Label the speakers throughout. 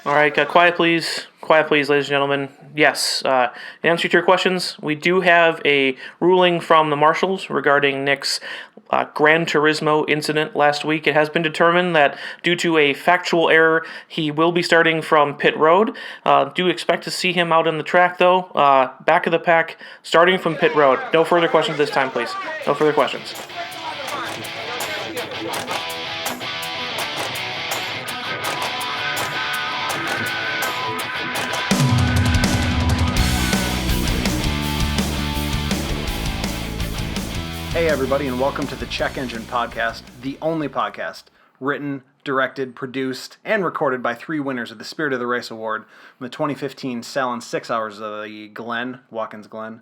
Speaker 1: All right, quiet please. Quiet please, ladies and gentlemen. Yes, in answer to your questions, we do have a ruling from the marshals regarding Nick's Gran Turismo incident last week. It has been determined that due to a factual error, he will be starting from pit road. Do expect to see him out on the track, though. Back of the pack, starting from pit road. No further questions this time, please. No further questions.
Speaker 2: Hey everybody, and welcome to the Check Engine Podcast, the only podcast written, directed, produced, and recorded by three winners of the Spirit of the Race Award from the 2015 Salon 6 Hours of the Glen, Watkins Glen.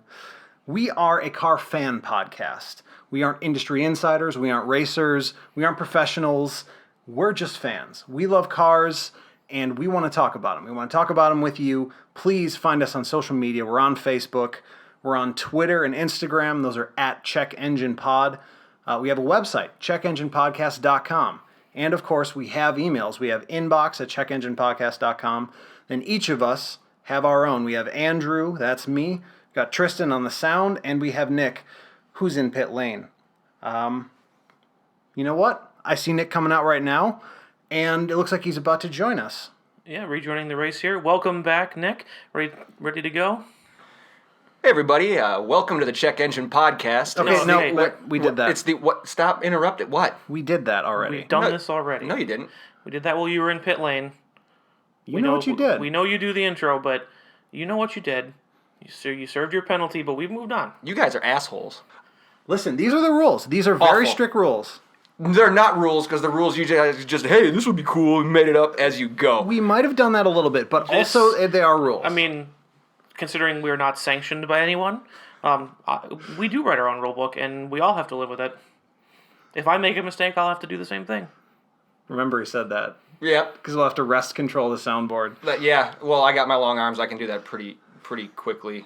Speaker 2: We are a car fan podcast. We aren't industry insiders, we aren't racers, we aren't professionals, we're just fans. We love cars, and we want to talk about them. We want to talk about them with you. Please find us on social media. We're on Facebook. We're on Twitter and Instagram. Those are at Check Engine Pod. We have a website, checkenginepodcast.com. And of course, we have emails. We have inbox at checkenginepodcast.com. And each of us have our own. We have Andrew, that's me. We've got Tristan on the sound. And we have Nick, who's in pit lane. You know what? I see Nick coming out right now. And it looks like he's about to join us.
Speaker 1: Yeah, rejoining the race here. Welcome back, Nick. Ready to go?
Speaker 3: Hey everybody, welcome to the Check Engine Podcast.
Speaker 2: Okay, we did that.
Speaker 3: It's the what? Stop! Interrupt it. What?
Speaker 2: We did that already.
Speaker 1: We've done this already.
Speaker 3: No, you didn't.
Speaker 1: We did that while you were in pit lane.
Speaker 2: You know what you did.
Speaker 1: We know you do the intro, but you know what you did. You served your penalty, but we've moved on.
Speaker 3: You guys are assholes.
Speaker 2: Listen, these are the rules. These are very
Speaker 3: Awful.
Speaker 2: strict rules.
Speaker 3: They're not rules because the rules usually just hey, this would be cool, and made it up as you go.
Speaker 2: We might have done that a little bit, but also they are rules.
Speaker 1: I mean, considering we're not sanctioned by anyone, we do write our own rule book, and we all have to live with it. If I make a mistake, I'll have to do the same thing.
Speaker 2: Remember he said that.
Speaker 3: Yeah.
Speaker 2: Because we'll have to wrest control the soundboard.
Speaker 3: Yeah. Well, I got my long arms. I can do that pretty quickly.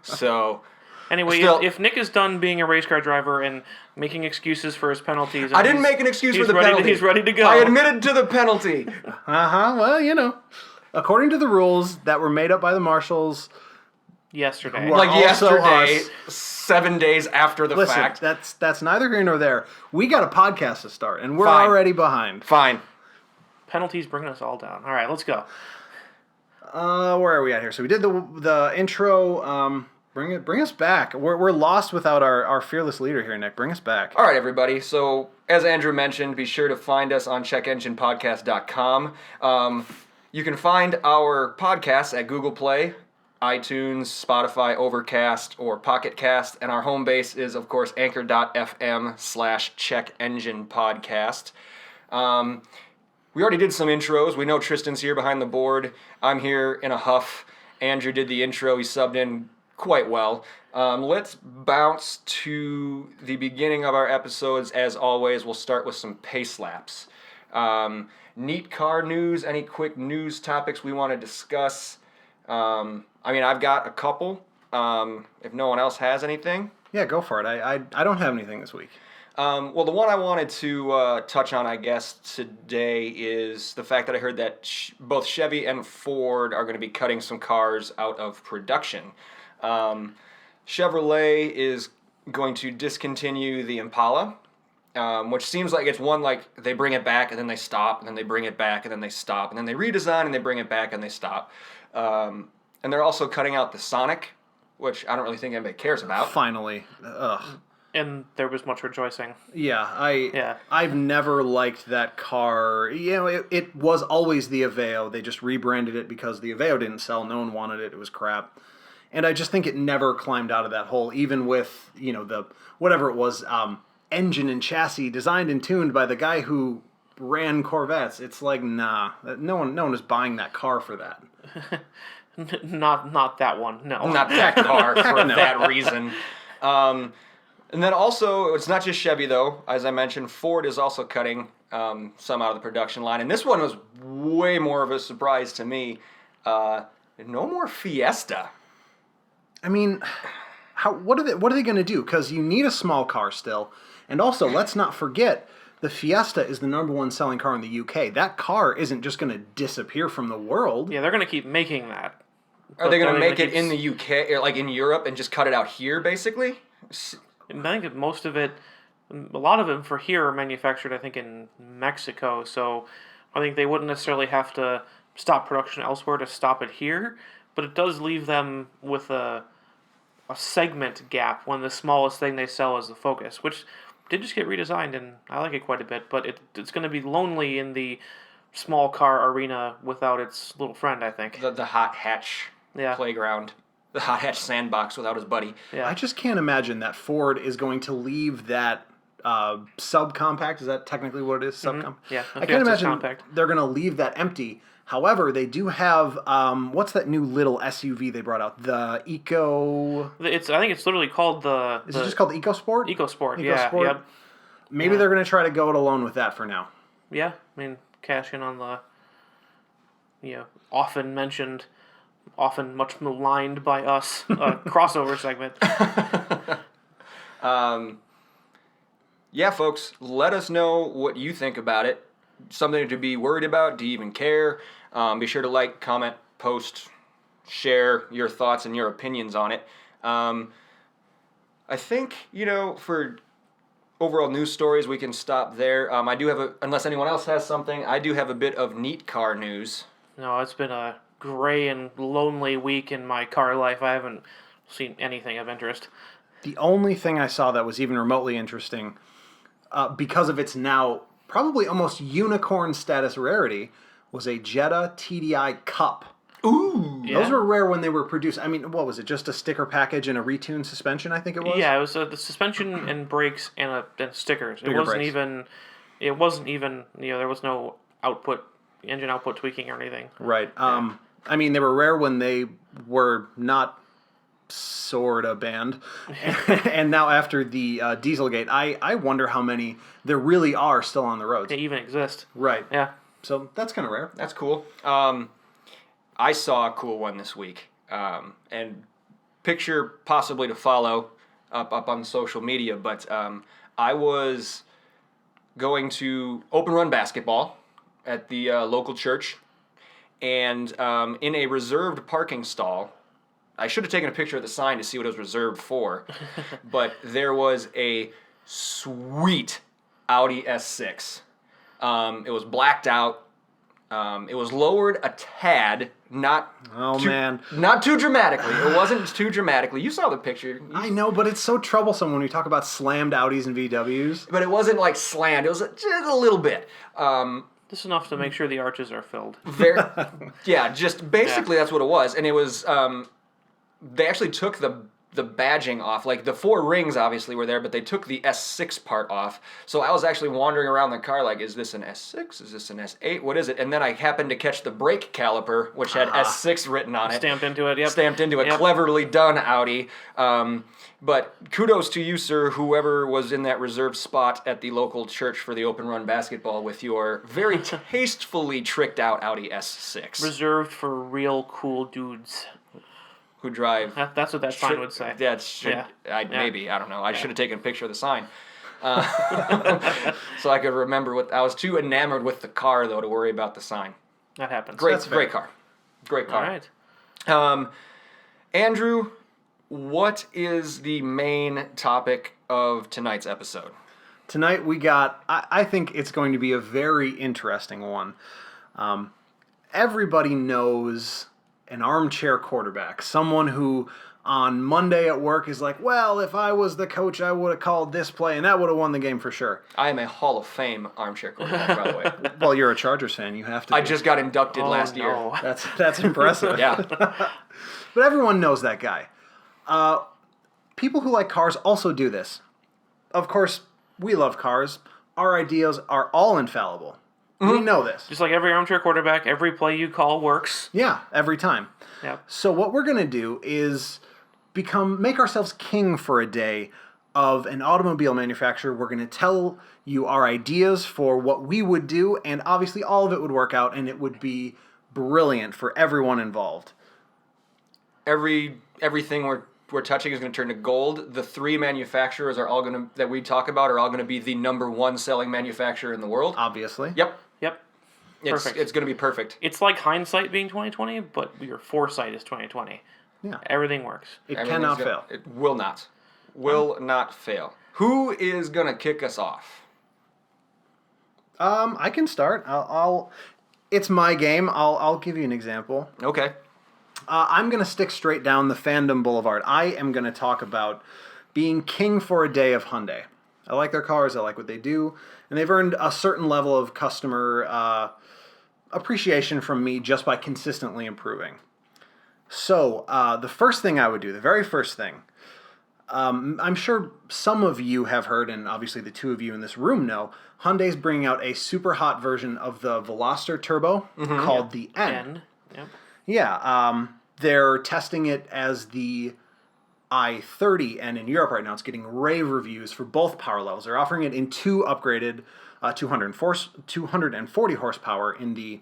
Speaker 3: So.
Speaker 1: Anyway,
Speaker 3: Still,
Speaker 1: if Nick is done being a race car driver and making excuses for his penalties...
Speaker 3: I didn't make an excuse for the penalty.
Speaker 1: He's ready to go.
Speaker 3: I admitted to the penalty.
Speaker 2: Well, you know. According to the rules that were made up by the marshals...
Speaker 1: Yesterday.
Speaker 3: Like
Speaker 2: also
Speaker 3: yesterday,
Speaker 2: us.
Speaker 3: 7 days after the
Speaker 2: Listen,
Speaker 3: fact.
Speaker 2: that's neither here nor there. We got a podcast to start, and we're
Speaker 3: Fine.
Speaker 2: already behind.
Speaker 3: Fine.
Speaker 1: Penalties bringing us all down. All right, let's go.
Speaker 2: Where are we at here? So we did the intro. Bring us back. We're lost without our fearless leader here, Nick. Bring us back.
Speaker 3: All right, everybody. So, as Andrew mentioned, be sure to find us on checkenginepodcast.com. You can find our podcasts at Google Play, iTunes, Spotify, Overcast, or Pocket Cast, and our home base is, of course, anchor.fm/checkenginepodcast. We already did some intros. We know Tristan's here behind the board. I'm here in a huff. Andrew did the intro. He subbed in quite well. Let's bounce to the beginning of our episodes. As always, we'll start with some pace laps. Neat car news, any quick news topics we want to discuss? I've got a couple. If no one else has anything.
Speaker 2: Yeah, go for it. I don't have anything this week.
Speaker 3: Well, the one I wanted to touch on, I guess, today is the fact that I heard that both Chevy and Ford are going to be cutting some cars out of production. Chevrolet is going to discontinue the Impala, which seems like it's one like they bring it back and then they stop, and then they bring it back and then they stop, and then they redesign and they bring it back and they stop. And they're also cutting out the Sonic, which I don't really think anybody cares about.
Speaker 2: Finally. Ugh.
Speaker 1: And there was much rejoicing.
Speaker 2: Yeah, I've never liked that car. You know, it was always the Aveo. They just rebranded it because the Aveo didn't sell. No one wanted it. It was crap. And I just think it never climbed out of that hole, even with, the, whatever it was, engine and chassis designed and tuned by the guy who ran Corvettes. It's like, nah, no one is buying that car for that.
Speaker 1: Not that one, no.
Speaker 3: Not that car for that reason. And then also, it's not just Chevy, though. As I mentioned, Ford is also cutting some out of the production line. And this one was way more of a surprise to me. No more Fiesta.
Speaker 2: I mean, what are they going to do? Because you need a small car still. And also, let's not forget the Fiesta is the number one selling car in the UK. That car isn't just going to disappear from the world.
Speaker 1: Yeah, they're going to keep making that.
Speaker 3: Are they going to make
Speaker 1: keep
Speaker 3: it in the UK, or like in Europe, and just cut it out here, basically?
Speaker 1: And I think that most of it, a lot of them for here are manufactured, I think, in Mexico. So I think they wouldn't necessarily have to stop production elsewhere to stop it here. But it does leave them with a segment gap when the smallest thing they sell is the Focus, which did just get redesigned, and I like it quite a bit. But it's going to be lonely in the small car arena without its little friend, I think.
Speaker 3: The hot hatch playground. The hot hatch sandbox without his buddy.
Speaker 1: Yeah.
Speaker 2: I just can't imagine that Ford is going to leave that subcompact. Is that technically what it is? Subcompact?
Speaker 1: Yeah,
Speaker 2: I
Speaker 1: the
Speaker 2: can't
Speaker 1: Fiesta's
Speaker 2: imagine
Speaker 1: compact.
Speaker 2: they're going to leave that empty. However, they do have, what's that new little SUV they brought out? The Eco...
Speaker 1: I think it's literally called
Speaker 2: Is it just called the EcoSport?
Speaker 1: EcoSport.
Speaker 2: EcoSport?
Speaker 1: Yeah.
Speaker 2: Maybe they're going to try to go it alone with that for now.
Speaker 1: Yeah. I mean, cash in on the often mentioned, often much maligned by us crossover segment.
Speaker 3: Yeah, folks, let us know what you think about it. Something to be worried about? Do you even care? Be sure to like, comment, post, share your thoughts and your opinions on it. I think, for overall news stories, we can stop there. I do have unless anyone else has something, I do have a bit of neat car news.
Speaker 1: No, it's been a gray and lonely week in my car life. I haven't seen anything of interest.
Speaker 2: The only thing I saw that was even remotely interesting, because of its now probably almost unicorn status rarity, was a Jetta TDI Cup.
Speaker 3: Ooh!
Speaker 1: Yeah.
Speaker 2: Those were rare when they were produced. I mean, what was it? Just a sticker package and a retuned suspension, I think it was?
Speaker 1: Yeah, it was the suspension and brakes and stickers.
Speaker 2: Bigger brakes.
Speaker 1: It wasn't even, there was no engine output tweaking or anything.
Speaker 2: Right. I mean, they were rare when they were not sorta banned. And now after the Dieselgate, I wonder how many there really are still on the roads.
Speaker 1: They even exist.
Speaker 2: Right.
Speaker 1: Yeah.
Speaker 2: So that's kind of rare.
Speaker 3: That's cool. I saw a cool one this week, and picture possibly to follow up on social media, but I was going to open run basketball at the local church, and in a reserved parking stall, I should have taken a picture of the sign to see what it was reserved for, but there was a sweet Audi S6. It was blacked out. It was lowered a tad, not too dramatically. It wasn't too dramatically. You saw the picture.
Speaker 2: I know, but it's so troublesome when we talk about slammed Audis and VWs.
Speaker 3: But it wasn't like slammed. It was just a little bit.
Speaker 1: Just enough to make sure the arches are filled.
Speaker 3: Just basically that's what it was. And it was, they actually took the badging off. Like, the 4 rings obviously were there, but they took the S6 part off. So I was actually wandering around the car like, is this an S6? Is this an S8? What is it? And then I happened to catch the brake caliper, which had S6 written on it.
Speaker 1: Stamped into it, yep.
Speaker 3: Stamped into it. Yep. Cleverly done, Audi. But kudos to you, sir, whoever was in that reserved spot at the local church for the open run basketball with your very tastefully tricked out Audi S6.
Speaker 1: Reserved for real cool dudes.
Speaker 3: Who drive.
Speaker 1: That's what that sign would say.
Speaker 3: Maybe, I don't know. I should have taken a picture of the sign. So I could remember I was too enamored with the car, though, to worry about the sign.
Speaker 1: That happens.
Speaker 3: Great car. Great car.
Speaker 1: All right.
Speaker 3: Andrew, what is the main topic of tonight's episode?
Speaker 2: Tonight we got, I think it's going to be a very interesting one. Everybody knows an armchair quarterback, someone who on Monday at work is like, well, if I was the coach, I would have called this play, and that would have won the game for sure.
Speaker 3: I am a Hall of Fame armchair quarterback, by the way.
Speaker 2: Well, you're a Chargers fan. You have to be.
Speaker 3: I just got inducted last year.
Speaker 2: That's impressive.
Speaker 3: Yeah.
Speaker 2: But everyone knows that guy. People who like cars also do this. Of course, we love cars. Our ideas are all infallible. We know this.
Speaker 1: Just like every armchair quarterback, every play you call works.
Speaker 2: Yeah, every time.
Speaker 1: Yeah.
Speaker 2: So what we're going to do is make ourselves king for a day of an automobile manufacturer. We're going to tell you our ideas for what we would do, and obviously all of it would work out, and it would be brilliant for everyone involved.
Speaker 3: Everything we're we're touching is going to turn to gold. The 3 manufacturers are all going to that we talk about are all going to be the number 1 selling manufacturer in the world.
Speaker 2: Obviously.
Speaker 3: Yep.
Speaker 1: Yep.
Speaker 3: Perfect. It's going to be perfect.
Speaker 1: It's like hindsight being 2020, but your foresight is 2020.
Speaker 2: Yeah.
Speaker 1: Everything works.
Speaker 2: It cannot fail.
Speaker 3: It will not. Will not fail. Who is going to kick us off?
Speaker 2: I can start. I'll. It's my game. I'll give you an example.
Speaker 3: Okay.
Speaker 2: I'm going to stick straight down the fandom boulevard. I am going to talk about being king for a day of Hyundai. I like their cars. I like what they do. And they've earned a certain level of customer appreciation from me just by consistently improving. So the first thing I would do, the very first thing, I'm sure some of you have heard, and obviously the 2 of you in this room know, Hyundai's bringing out a super hot version of the Veloster Turbo called the N.
Speaker 1: Yep.
Speaker 2: Yeah, they're testing it as the i30, and in Europe right now it's getting rave reviews for both power levels. They're offering it in 2 upgraded 240 horsepower in the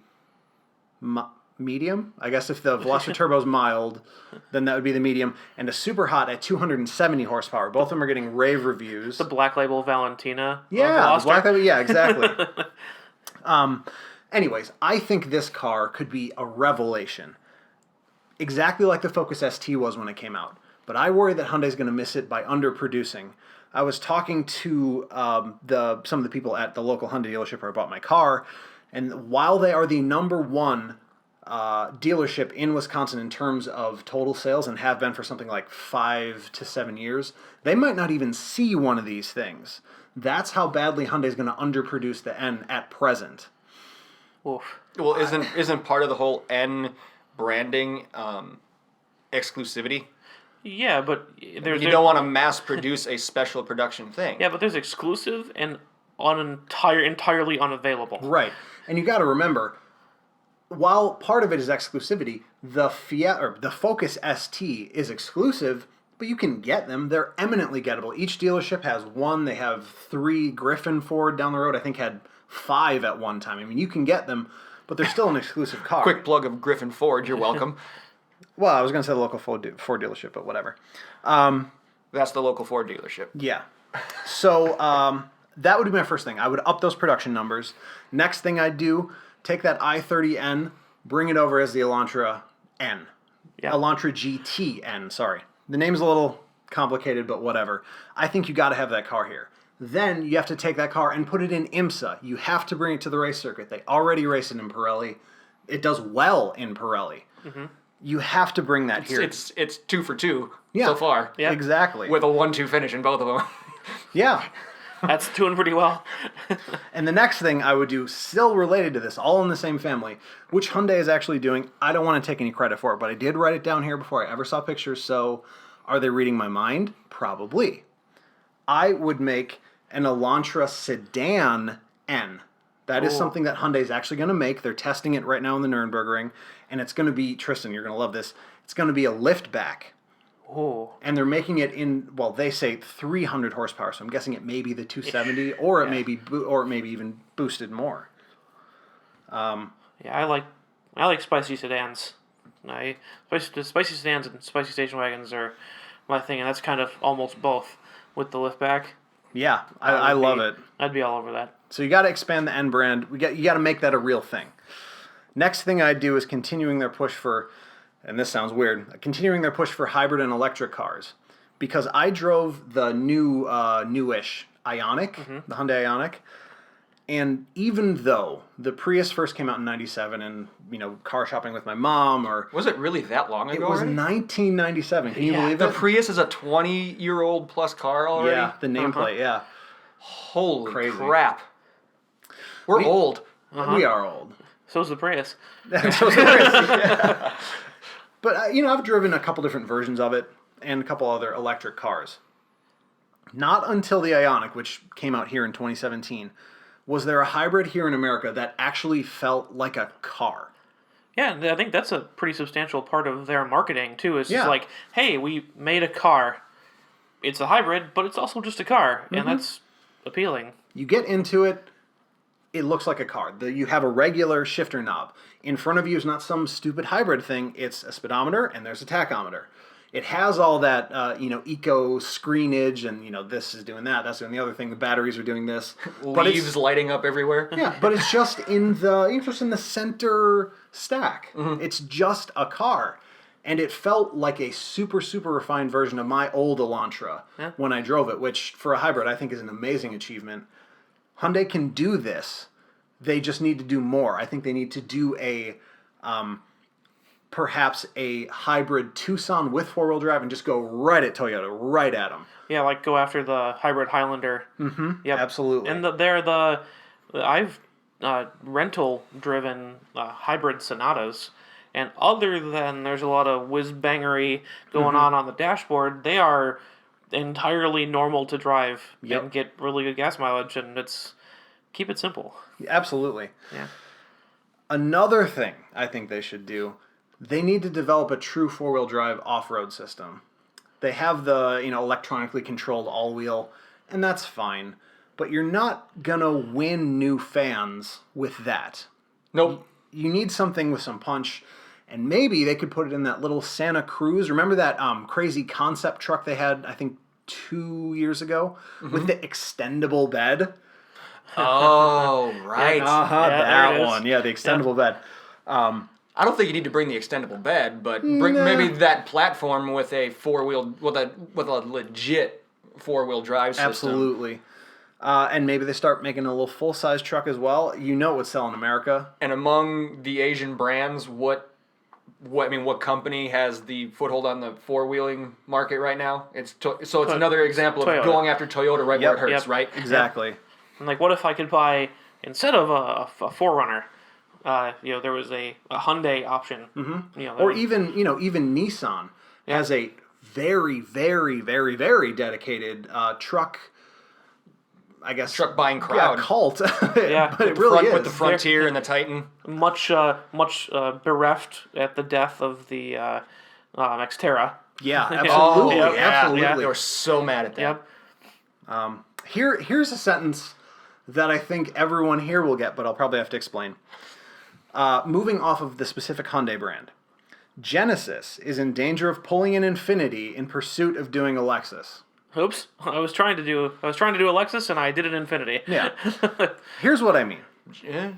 Speaker 2: medium. I guess if the Veloster Turbo's mild, then that would be the medium, and a super hot at 270 horsepower. Both of them are getting rave reviews.
Speaker 1: The Black Label Valentina.
Speaker 2: Yeah,
Speaker 1: of
Speaker 2: the Black
Speaker 1: Veloster.
Speaker 2: Label, yeah, exactly. Anyways, I think this car could be a revelation. Exactly like the Focus ST was when it came out. But I worry that Hyundai's going to miss it by underproducing. I was talking to some of the people at the local Hyundai dealership where I bought my car, and while they are the number 1 dealership in Wisconsin in terms of total sales and have been for something like 5 to 7 years, they might not even see one of these things. That's how badly Hyundai's going to underproduce the N at present.
Speaker 1: Oof.
Speaker 3: Well, isn't part of the whole N branding exclusivity?
Speaker 1: Yeah, but
Speaker 3: You don't want to mass produce a special production thing.
Speaker 1: Yeah, but there's exclusive and entirely unavailable.
Speaker 2: Right. And you got to remember, while part of it is exclusivity, the Focus ST is exclusive, but you can get them. They're eminently gettable. Each dealership has one. They have 3. Griffin Ford down the road, I think, had 5 at one time. I mean, you can get them, but they're still an exclusive car.
Speaker 3: Quick plug of Griffin Ford. You're welcome.
Speaker 2: Well, I was going to say the local Ford dealership, but whatever.
Speaker 3: That's the local Ford dealership.
Speaker 2: Yeah. So that would be my first thing. I would up those production numbers. Next thing I'd do, take that i30N, bring it over as the Elantra N.
Speaker 1: Yeah.
Speaker 2: Elantra GT N, sorry. The name's a little complicated, but whatever. I think you got to have that car here. Then you have to take that car and put it in IMSA. You have to bring it to the race circuit. They already race it in Pirelli. It does well in Pirelli. Mm-hmm. You have to bring that here.
Speaker 3: It's 2 for 2 so far.
Speaker 1: Yeah.
Speaker 2: Exactly.
Speaker 3: With a 1-2 finish in both of them.
Speaker 2: Yeah.
Speaker 1: That's doing pretty well.
Speaker 2: And the next thing I would do, still related to this, all in the same family, which Hyundai is actually doing, I don't want to take any credit for it, but I did write it down here before I ever saw pictures, so are they reading my mind? Probably. I would make an Elantra sedan N. That is something that Hyundai is actually going to make. They're testing it right now in the Nürburgring, and it's going to be, Tristan, you're going to love this, it's going to be a liftback.
Speaker 1: Oh.
Speaker 2: And they're making it in, well, they say 300 horsepower, so I'm guessing it may be the 270, or it may be, or it may be even boosted more.
Speaker 1: Yeah, I like spicy sedans. Spicy sedans and spicy station wagons are my thing, and that's kind of almost both with the liftback.
Speaker 2: Yeah, I love it.
Speaker 1: I'd be all over that.
Speaker 2: So you got to expand the N brand. You got to make that a real thing. Next thing I'd do is continuing their push for, and this sounds weird, continuing their push for hybrid and electric cars. Because I drove the newish Ioniq, the Hyundai Ioniq, and even though the Prius first came out in '97, and car shopping with my mom, or
Speaker 3: Was it really that long ago?
Speaker 2: it was
Speaker 3: already?
Speaker 2: 1997. Can you believe
Speaker 3: The
Speaker 2: it?
Speaker 3: Prius is a 20-year-old plus car already?
Speaker 2: Yeah, the nameplate. Yeah,
Speaker 3: Holy
Speaker 2: Crazy.
Speaker 3: crap. We're old.
Speaker 2: we are old.
Speaker 1: So's the Prius.
Speaker 2: So it's crazy. But I've driven a couple different versions of it and a couple other electric cars. Not until the Ioniq, which came out here in 2017, was there a hybrid here in America that actually felt like a car.
Speaker 1: Yeah, I think that's a pretty substantial part of their marketing, too. Is
Speaker 2: Yeah.
Speaker 1: just like, hey, we made a car. It's a hybrid, but it's also just a car. And that's appealing.
Speaker 2: You get into it, it looks like a car. You have a regular shifter knob. In front of you is not some stupid hybrid thing. It's a speedometer and there's a tachometer. It has all that, eco screenage, and this is doing that, that's doing the other thing. The batteries are doing this, but
Speaker 3: Leaves lighting up everywhere.
Speaker 2: yeah, but it's just in the center stack. It's just a car, and it felt like a super super refined version of my old Elantra when I drove it, which for a hybrid I think is an amazing achievement. Hyundai can do this. They just need to do more. I think they need to do perhaps a hybrid Tucson with four-wheel drive and just go right at Toyota, right at them.
Speaker 1: Yeah, like go after the hybrid Highlander. Yep.
Speaker 2: Absolutely.
Speaker 1: And I've rental driven hybrid Sonatas, and other than there's a lot of whiz-bangery going on the dashboard, they are entirely normal to drive and get really good gas mileage, and keep it simple.
Speaker 2: Absolutely.
Speaker 1: Yeah.
Speaker 2: Another thing I think they should do, they need to develop a true four-wheel drive off-road system. They have the, electronically controlled all-wheel, and that's fine. But you're not gonna win new fans with that.
Speaker 3: Nope.
Speaker 2: You need something with some punch, and maybe they could put it in that little Santa Cruz. Remember that crazy concept truck they had, I think, 2 years ago? With the extendable bed?
Speaker 3: Oh, right.
Speaker 2: That one. Yeah, the extendable bed.
Speaker 3: I don't think you need to bring the extendable bed, but bring maybe that platform with a with a legit 4-wheel drive system.
Speaker 2: Absolutely. And maybe they start making a little full-size truck as well. You know what sell in America.
Speaker 3: And among the Asian brands, what company has the foothold on the four-wheeling market right now? It's another example of
Speaker 1: Toyota.
Speaker 3: going after Toyota where it hurts, right?
Speaker 2: Exactly.
Speaker 1: And like, what if I could buy, instead of a 4Runner, there was a Hyundai option.
Speaker 2: Or even Nissan has a very, very, very, very dedicated truck, I guess.
Speaker 3: Truck buying crowd.
Speaker 2: Yeah, cult.
Speaker 1: Yeah.
Speaker 2: But it really is.
Speaker 3: With the Frontier and the Titan.
Speaker 1: Much bereft at the death of the Xterra.
Speaker 2: Yeah, absolutely.
Speaker 3: Oh, yeah.
Speaker 2: Absolutely.
Speaker 3: They were so mad at that.
Speaker 1: Yep.
Speaker 2: Here's a sentence that I think everyone here will get, but I'll probably have to explain. Moving off of the specific Hyundai brand, Genesis is in danger of pulling an Infiniti in pursuit of doing a Lexus.
Speaker 1: Oops! I was trying to do a Lexus, and I did an Infiniti.
Speaker 2: Yeah. Here's what I mean.
Speaker 3: Yeah.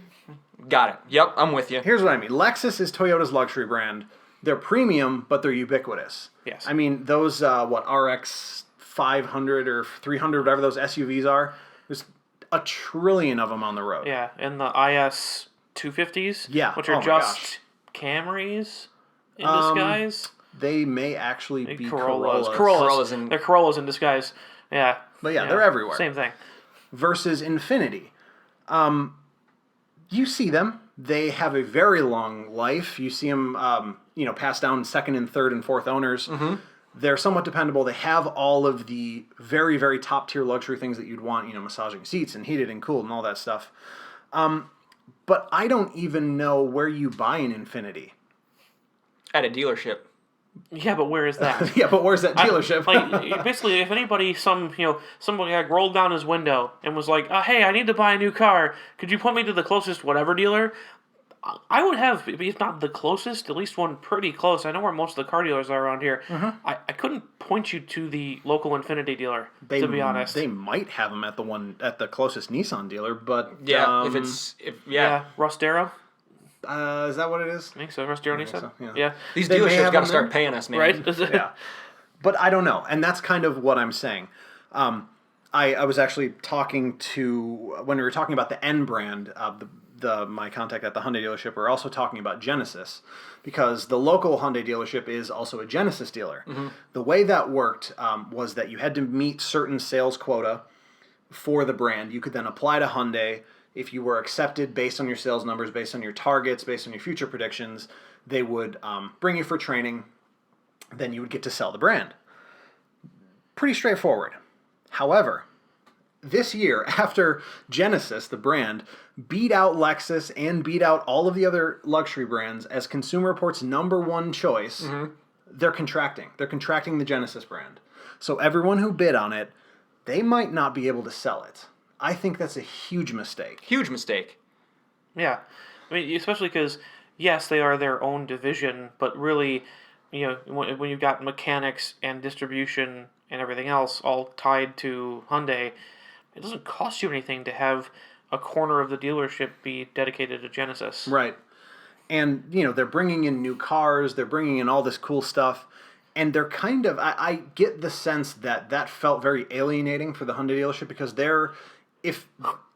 Speaker 3: Got it. Yep, I'm with you.
Speaker 2: Here's what I mean. Lexus is Toyota's luxury brand. They're premium, but they're ubiquitous.
Speaker 1: Yes.
Speaker 2: I mean, those RX 500 or 300, whatever those SUVs are, there's a trillion of them on the road.
Speaker 1: Yeah, and the IS 250s.
Speaker 2: Yeah.
Speaker 1: Which are
Speaker 2: Oh my
Speaker 1: just
Speaker 2: gosh.
Speaker 1: Camrys in disguise.
Speaker 2: They may actually be
Speaker 1: Corollas.
Speaker 3: Corollas
Speaker 1: They're Corollas in disguise. Yeah.
Speaker 2: But yeah, they're everywhere.
Speaker 1: Same thing.
Speaker 2: Versus Infiniti. You see them. They have a very long life. You see them, passed down second and third and fourth owners. They're somewhat dependable. They have all of the very, very top tier luxury things that you'd want, massaging seats and heated and cooled and all that stuff. But I don't even know where you buy an Infiniti.
Speaker 3: At a dealership.
Speaker 1: Yeah, but where is that?
Speaker 2: Yeah, but where's that dealership?
Speaker 1: Basically, if anybody, somebody like rolled down his window and was like, "Hey, I need to buy a new car. Could you point me to the closest whatever dealer?" I would have, if not the closest, at least one pretty close. I know where most of the car dealers are around here. I couldn't point you to the local Infiniti dealer, to be honest.
Speaker 2: They might have them at the closest Nissan dealer, but
Speaker 3: Yeah,
Speaker 1: Yeah, Rostero.
Speaker 2: Is that what it is?
Speaker 1: I think so. Rostero Nissan.
Speaker 2: so, yeah.
Speaker 1: Yeah.
Speaker 3: These
Speaker 2: They may
Speaker 3: dealerships
Speaker 2: have
Speaker 3: got to
Speaker 2: them
Speaker 3: start
Speaker 2: there.
Speaker 3: paying us, man.
Speaker 1: Right?
Speaker 2: Yeah, but I don't know, and that's kind of what I'm saying. I was actually talking to, when we were talking about the N brand, my contact at the Hyundai dealership, we're also talking about Genesis, because the local Hyundai dealership is also a Genesis dealer. The way that worked was that you had to meet certain sales quota for the brand. You could then apply to Hyundai. If you were accepted based on your sales numbers, based on your targets, based on your future predictions, they would bring you for training. Then you would get to sell the brand. Pretty straightforward. However, this year, after Genesis, the brand, beat out Lexus and beat out all of the other luxury brands as Consumer Reports' #1 choice, they're contracting. They're contracting the Genesis brand. So everyone who bid on it, they might not be able to sell it. I think that's a huge mistake.
Speaker 3: Huge mistake.
Speaker 1: Yeah. I mean, especially because, yes, they are their own division, but really, when you've got mechanics and distribution and everything else all tied to Hyundai, it doesn't cost you anything to have a corner of the dealership be dedicated to Genesis.
Speaker 2: Right. And, they're bringing in new cars, they're bringing in all this cool stuff, and they're kind of, I get the sense that felt very alienating for the Hyundai dealership because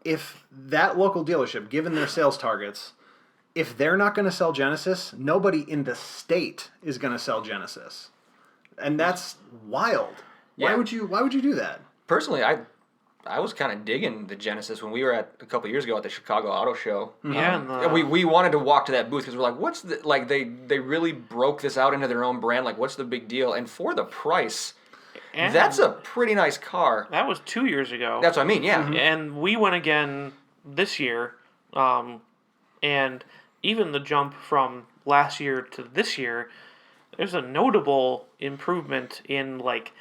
Speaker 2: if that local dealership, given their sales targets, if they're not going to sell Genesis, nobody in the state is going to sell Genesis. And that's wild.
Speaker 3: Yeah.
Speaker 2: Why would you do that?
Speaker 3: Personally, I was kind of digging the Genesis when we were a couple years ago at the Chicago Auto Show.
Speaker 1: Yeah, and
Speaker 3: We wanted to walk to that booth because we're like, what's the, like, they really broke this out into their own brand. Like, what's the big deal? And for the price,
Speaker 1: and
Speaker 3: that's a pretty nice car.
Speaker 1: that was 2 years ago.
Speaker 3: That's what I mean, yeah.
Speaker 1: And we went again this year, and even the jump from last year to this year, there's a notable improvement in, like,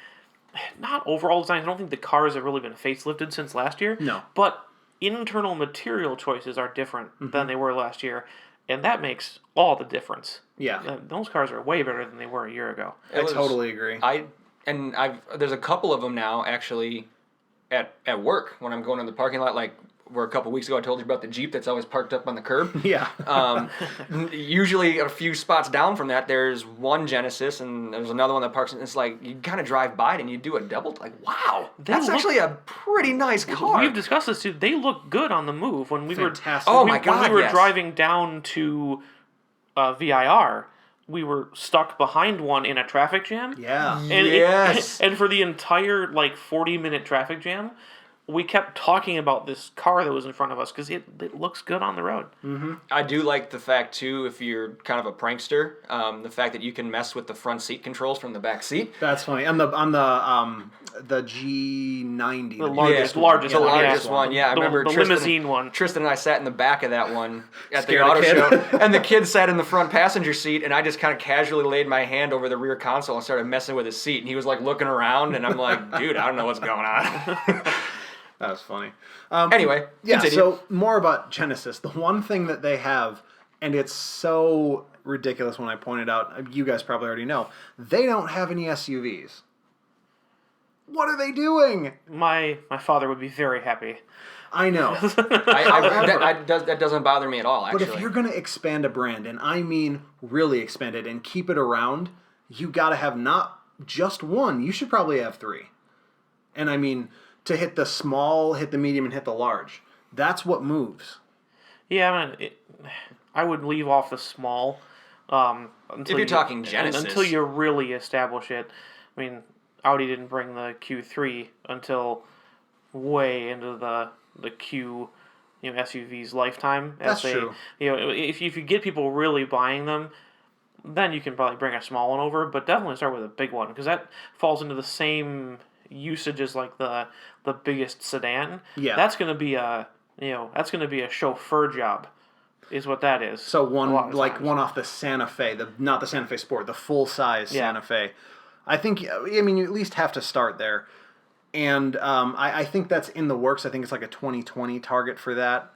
Speaker 1: not overall design. I don't think the cars have really been facelifted since last year.
Speaker 2: No.
Speaker 1: But internal material choices are different than they were last year, and that makes all the difference.
Speaker 2: Yeah.
Speaker 1: Those cars are way better than they were a year ago.
Speaker 2: I totally agree.
Speaker 3: There's a couple of them now actually at work when I'm going in the parking lot, like where a couple weeks ago I told you about the Jeep that's always parked up on the curb.
Speaker 2: Yeah.
Speaker 3: Usually a few spots down from that, there's one Genesis and there's another one that parks. And it's like you kind of drive by it and you do a double. Like, wow, that's actually a pretty nice car.
Speaker 1: We've discussed this too. They look good on the move. When we
Speaker 2: Fantastic.
Speaker 1: were,
Speaker 3: Oh my God,
Speaker 1: when we were
Speaker 3: yes.
Speaker 1: driving down to VIR, we were stuck behind one in a traffic jam.
Speaker 2: Yeah.
Speaker 1: And
Speaker 3: Yes.
Speaker 1: and for the entire 40-minute traffic jam, we kept talking about this car that was in front of us because it looks good on the road.
Speaker 3: I do like the fact too, if you're kind of a prankster, the fact that you can mess with the front seat controls from the back seat.
Speaker 2: That's funny. On the G90.
Speaker 1: The largest
Speaker 3: The
Speaker 1: one,
Speaker 3: largest
Speaker 1: yeah.
Speaker 3: one, yeah. I
Speaker 1: The-
Speaker 3: remember
Speaker 1: the limousine one.
Speaker 3: Tristan and I sat in the back of that one at
Speaker 2: Scared
Speaker 3: the
Speaker 2: a
Speaker 3: auto
Speaker 2: kid.
Speaker 3: show, and the kid sat in the front passenger seat, and I just kind of casually laid my hand over the rear console and started messing with his seat, and he was like looking around, and I'm like, dude, I don't know what's going on.
Speaker 2: That was funny.
Speaker 3: Anyway,
Speaker 2: Yeah,
Speaker 3: continue.
Speaker 2: so more about Genesis. The one thing that they have, and it's so ridiculous when I point it out, you guys probably already know, they don't have any SUVs. What are they doing?
Speaker 1: My father would be very happy.
Speaker 2: I know.
Speaker 3: that doesn't bother me at all,
Speaker 2: But
Speaker 3: actually.
Speaker 2: if you're going to expand a brand, and I mean really expand it and keep it around, you got to have not just one. You should probably have three. And I mean, to hit the small, hit the medium, and hit the large. That's what moves.
Speaker 1: Yeah, I would leave off the small. Until
Speaker 3: If you're talking Genesis.
Speaker 1: until you really establish it. I mean, Audi didn't bring the Q3 until way into the Q SUV's lifetime.
Speaker 2: That's true.
Speaker 1: If you get people really buying them, then you can probably bring a small one over. But definitely start with a big one because that falls into the same usage as like the biggest sedan.
Speaker 2: Yeah.
Speaker 1: That's gonna be a a chauffeur job, is what that is.
Speaker 2: So
Speaker 1: a lot of
Speaker 2: one
Speaker 1: times.
Speaker 2: off the Santa Fe, not the Santa Fe Sport, the full size
Speaker 1: Yeah.
Speaker 2: Santa Fe. I think you at least have to start there, and I think that's in the works. I think it's like a 2020 target for that.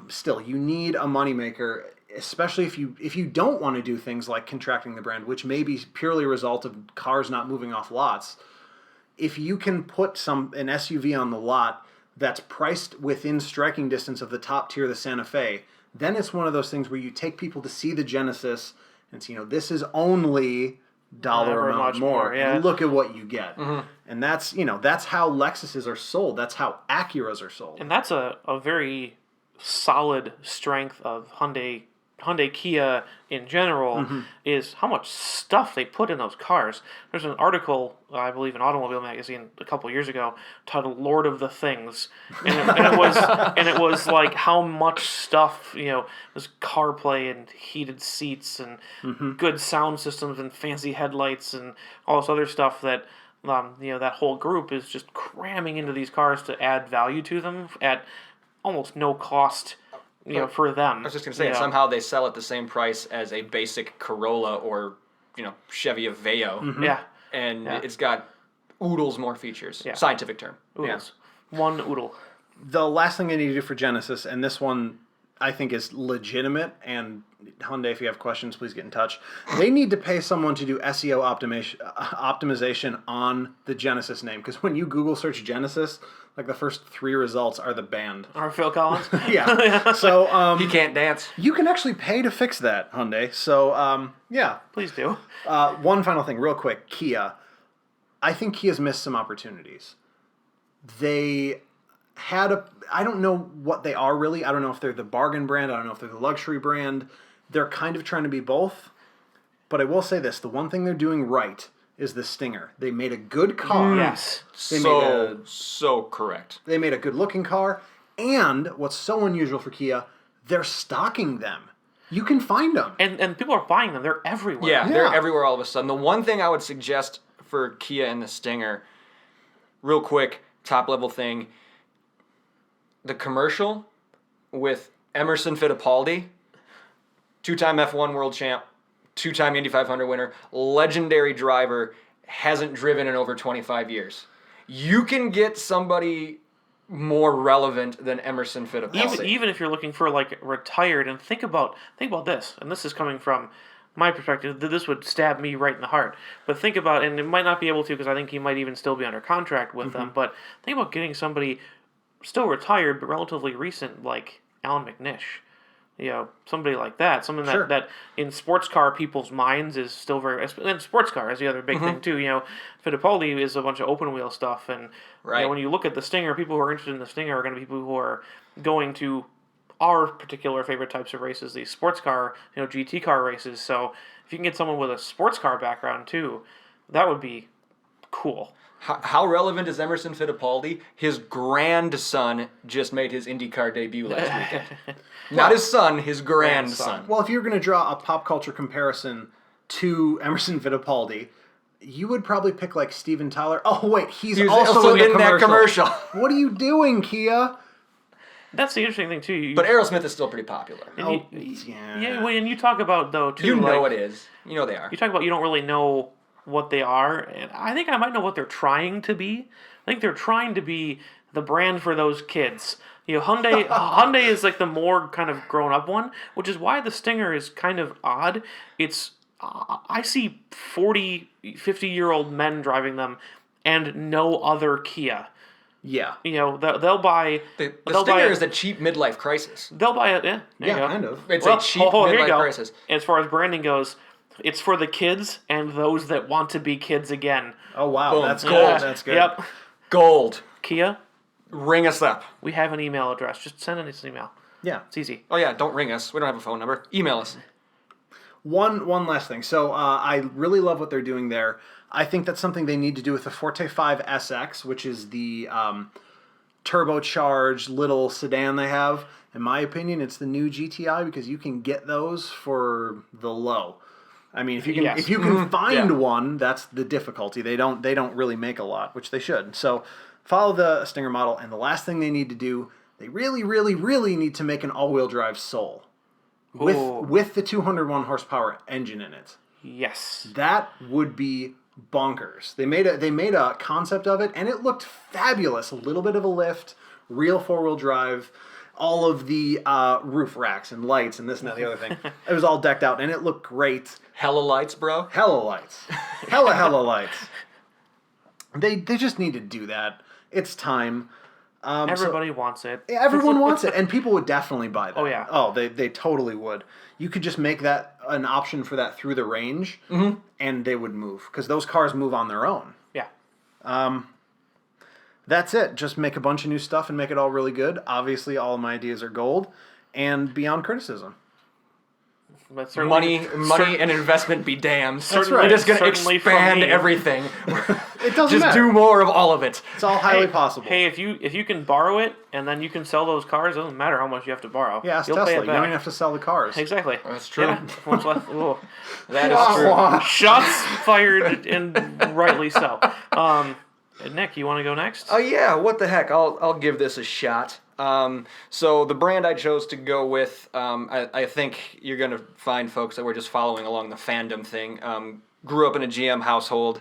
Speaker 2: Still, you need a moneymaker, especially if you don't want to do things like contracting the brand, which may be purely a result of cars not moving off lots. If you can put an SUV on the lot that's priced within striking distance of the top tier of the Santa Fe, then it's one of those things where you take people to see the Genesis and say, this is only dollar
Speaker 1: Never
Speaker 2: amount
Speaker 1: much
Speaker 2: more.
Speaker 1: more, yeah.
Speaker 2: And look at what you get. And that's how Lexuses are sold. That's how Acuras are sold.
Speaker 1: And that's a very solid strength of Hyundai Kia in general is how much stuff they put in those cars. There's an article, I believe, in Automobile Magazine a couple years ago titled "Lord of the Things," and it was like how much stuff there's CarPlay and heated seats and good sound systems and fancy headlights and all this other stuff that that whole group is just cramming into these cars to add value to them at almost no cost. For them.
Speaker 3: I was just going to say, somehow they sell at the same price as a basic Corolla or, Chevy Aveo.
Speaker 1: Yeah.
Speaker 3: And it's got oodles more features.
Speaker 1: Yeah.
Speaker 3: Scientific term.
Speaker 1: Oodles. One oodle.
Speaker 2: The last thing I need to do for Genesis, and this one I think is legitimate, and Hyundai, if you have questions, please get in touch. They need to pay someone to do SEO optimization on the Genesis name, because when you Google search Genesis, like the first 3 results are the band.
Speaker 1: Or Phil Collins.
Speaker 2: Yeah. So
Speaker 3: He can't dance.
Speaker 2: you can actually pay to fix that, Hyundai. So yeah.
Speaker 1: Please do.
Speaker 2: One final thing, real quick. Kia. I think Kia's missed some opportunities. They had I don't know what they are really. I don't know if they're the bargain brand. I don't know if they're the luxury brand. They're kind of trying to be both. But I will say this. The one thing they're doing right is the Stinger. They made a good car.
Speaker 1: Yes.
Speaker 3: So correct.
Speaker 2: They made a good looking car. And what's so unusual for Kia, they're stocking them. You can find them.
Speaker 1: And people are buying them. They're everywhere.
Speaker 3: Yeah, they're everywhere all of a sudden. The one thing I would suggest for Kia and the Stinger, real quick, top level thing, the commercial with Emerson Fittipaldi, 2-time F1 world champ, 2-time Indy 500 winner, legendary driver, hasn't driven in over 25 years. You can get somebody more relevant than Emerson Fittipaldi.
Speaker 1: Even if you're looking for like retired, and think about this, and this is coming from my perspective, this would stab me right in the heart. But think about, and it might not be able to because I think he might even still be under contract with them. But think about getting somebody still retired but relatively recent, like Alan McNish. You know, somebody like that, something that,
Speaker 2: Sure.
Speaker 1: that in sports car people's minds is still very, and sports car is the other big thing too. You know, Fittipaldi is a bunch of open wheel stuff, and you know, when you look at the Stinger, people who are interested in the Stinger are going to be people who are going to our particular favorite types of races, these sports car, you know, GT car races. So if you can get someone with a sports car background too, that would be cool.
Speaker 3: How relevant is Emerson Fittipaldi? His grandson just made his IndyCar debut last weekend. Not his son, his grandson.
Speaker 2: Well, if you're going to draw a pop culture comparison to Emerson Fittipaldi, you would probably pick like Steven Tyler. Oh, wait, he's also in
Speaker 3: that commercial.
Speaker 2: What are you doing, Kia?
Speaker 1: That's the interesting thing too.
Speaker 3: But Aerosmith is still pretty popular.
Speaker 1: Yeah, when you talk about though too,
Speaker 3: You know
Speaker 1: like,
Speaker 3: it is. You know they are.
Speaker 1: You talk about you don't really know what they are, and I think I might know what they're trying to be. I think they're trying to be the brand for those kids. You know, Hyundai is like the more kind of grown up one, which is why the Stinger is kind of odd. It's I see 40, 50-year-old men driving them and no other Kia.
Speaker 2: Yeah.
Speaker 1: You know, they'll buy...
Speaker 3: The
Speaker 1: they'll
Speaker 3: Stinger
Speaker 1: buy
Speaker 3: is a cheap midlife crisis.
Speaker 1: They'll buy it, yeah. There you go.
Speaker 2: Kind of.
Speaker 3: It's a cheap
Speaker 1: here you
Speaker 3: midlife
Speaker 1: go.
Speaker 3: crisis.
Speaker 1: As far as branding goes, it's for the kids and those that want to be kids again.
Speaker 2: Oh, wow.
Speaker 3: Boom.
Speaker 2: That's
Speaker 3: Gold.
Speaker 2: good. That's good.
Speaker 1: Yep.
Speaker 3: Gold.
Speaker 1: Kia,
Speaker 3: Ring us up.
Speaker 1: we have an email address. Just send us an email.
Speaker 2: Yeah.
Speaker 1: It's easy.
Speaker 3: Oh yeah, don't ring us. We don't have a phone number. Email us.
Speaker 2: One last thing. So I really love what they're doing there. I think that's something they need to do with the Forte 5 SX, which is the turbocharged little sedan they have. In my opinion, it's the new GTI because you can get those for the low. I mean, if you can
Speaker 1: Yes.
Speaker 2: if you can find
Speaker 3: Yeah.
Speaker 2: one, that's the difficulty. They don't really make a lot, which they should. So follow the Stinger model. And the last thing they need to do, they really, really, really need to make an all-wheel drive Soul
Speaker 1: Ooh.
Speaker 2: with the 201 horsepower engine in it.
Speaker 1: Yes.
Speaker 2: That would be bonkers. They made a concept of it, and it looked fabulous. A little bit of a lift, real 4-wheel drive, all of the roof racks and lights and this and that and the other thing. It was all decked out, and it looked great.
Speaker 3: Hella lights, bro.
Speaker 2: Hella lights. Hella lights. They just need to do that. It's time.
Speaker 1: Everybody wants it.
Speaker 2: Everyone wants it, and people would definitely buy that.
Speaker 1: Oh, yeah.
Speaker 2: Oh, they totally would. You could just make that an option for that through the range, and they would move, because those cars move on their own.
Speaker 1: Yeah.
Speaker 2: That's it. Just make a bunch of new stuff and make it all really good. Obviously, all of my ideas are gold and beyond criticism.
Speaker 1: But certainly,
Speaker 3: Money and investment be damned.
Speaker 2: That's
Speaker 3: We're
Speaker 2: right.
Speaker 3: just going to
Speaker 1: Certainly from
Speaker 3: expand
Speaker 1: me.
Speaker 3: everything.
Speaker 2: It doesn't
Speaker 3: Just
Speaker 2: matter.
Speaker 3: do more of all of it.
Speaker 2: It's all highly possible.
Speaker 1: Hey, if you can borrow it and then you can sell those cars, it doesn't matter how much you have to borrow.
Speaker 2: yeah, it's
Speaker 1: You'll
Speaker 2: Tesla.
Speaker 1: pay
Speaker 2: You
Speaker 1: it
Speaker 2: don't
Speaker 1: back.
Speaker 2: even have to sell the cars.
Speaker 1: Exactly.
Speaker 3: That's true.
Speaker 1: Yeah. Much less. Ooh.
Speaker 3: That is true.
Speaker 1: Shots fired, and rightly so. Nick, you want to go next?
Speaker 3: Oh yeah, what the heck? I'll give this a shot. So the brand I chose to go with, I think you're gonna find folks that were just following along the fandom thing. Grew up in a GM household.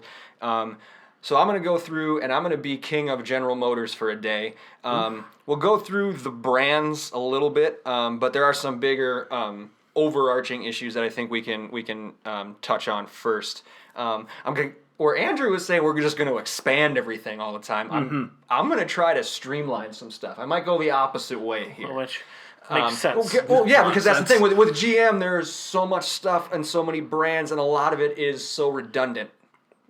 Speaker 3: So I'm going to go through and I'm going to be king of General Motors for a day. We'll go through the brands a little bit, but there are some bigger overarching issues that I think we can touch on first. Where Andrew was saying we're just going to expand everything all the time. I'm going to try to streamline some stuff. I might go the opposite way here.
Speaker 1: Which makes sense.
Speaker 3: Well, yeah, because that's the thing with GM. There's so much stuff and so many brands, and a lot of it is so redundant.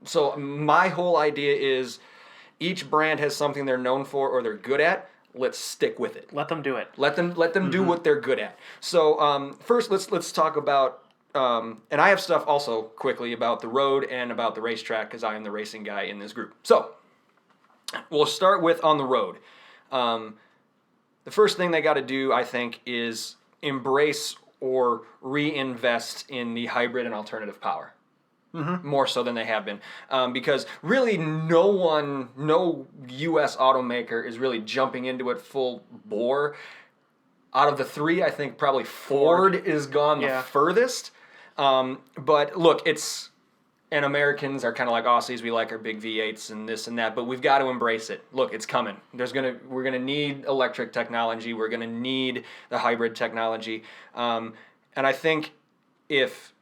Speaker 3: So my whole idea is each brand has something they're known for or they're good at. Let's stick with it.
Speaker 1: Let them do it.
Speaker 3: Let them do what they're good at. So first, let's talk about. And I have stuff also quickly about the road and about the racetrack because I am the racing guy in this group. So we'll start with on the road. The first thing they got to do, I think, is embrace or reinvest in the hybrid and alternative power. More so than they have been. Because really no U.S. automaker is really jumping into it full bore. Out of the three, I think probably Ford is gone the furthest. But look, and Americans are kind of like Aussies. We like our big V8s and this and that, but we've got to embrace it. Look, it's coming. We're gonna need electric technology. We're gonna need the hybrid technology. And I think if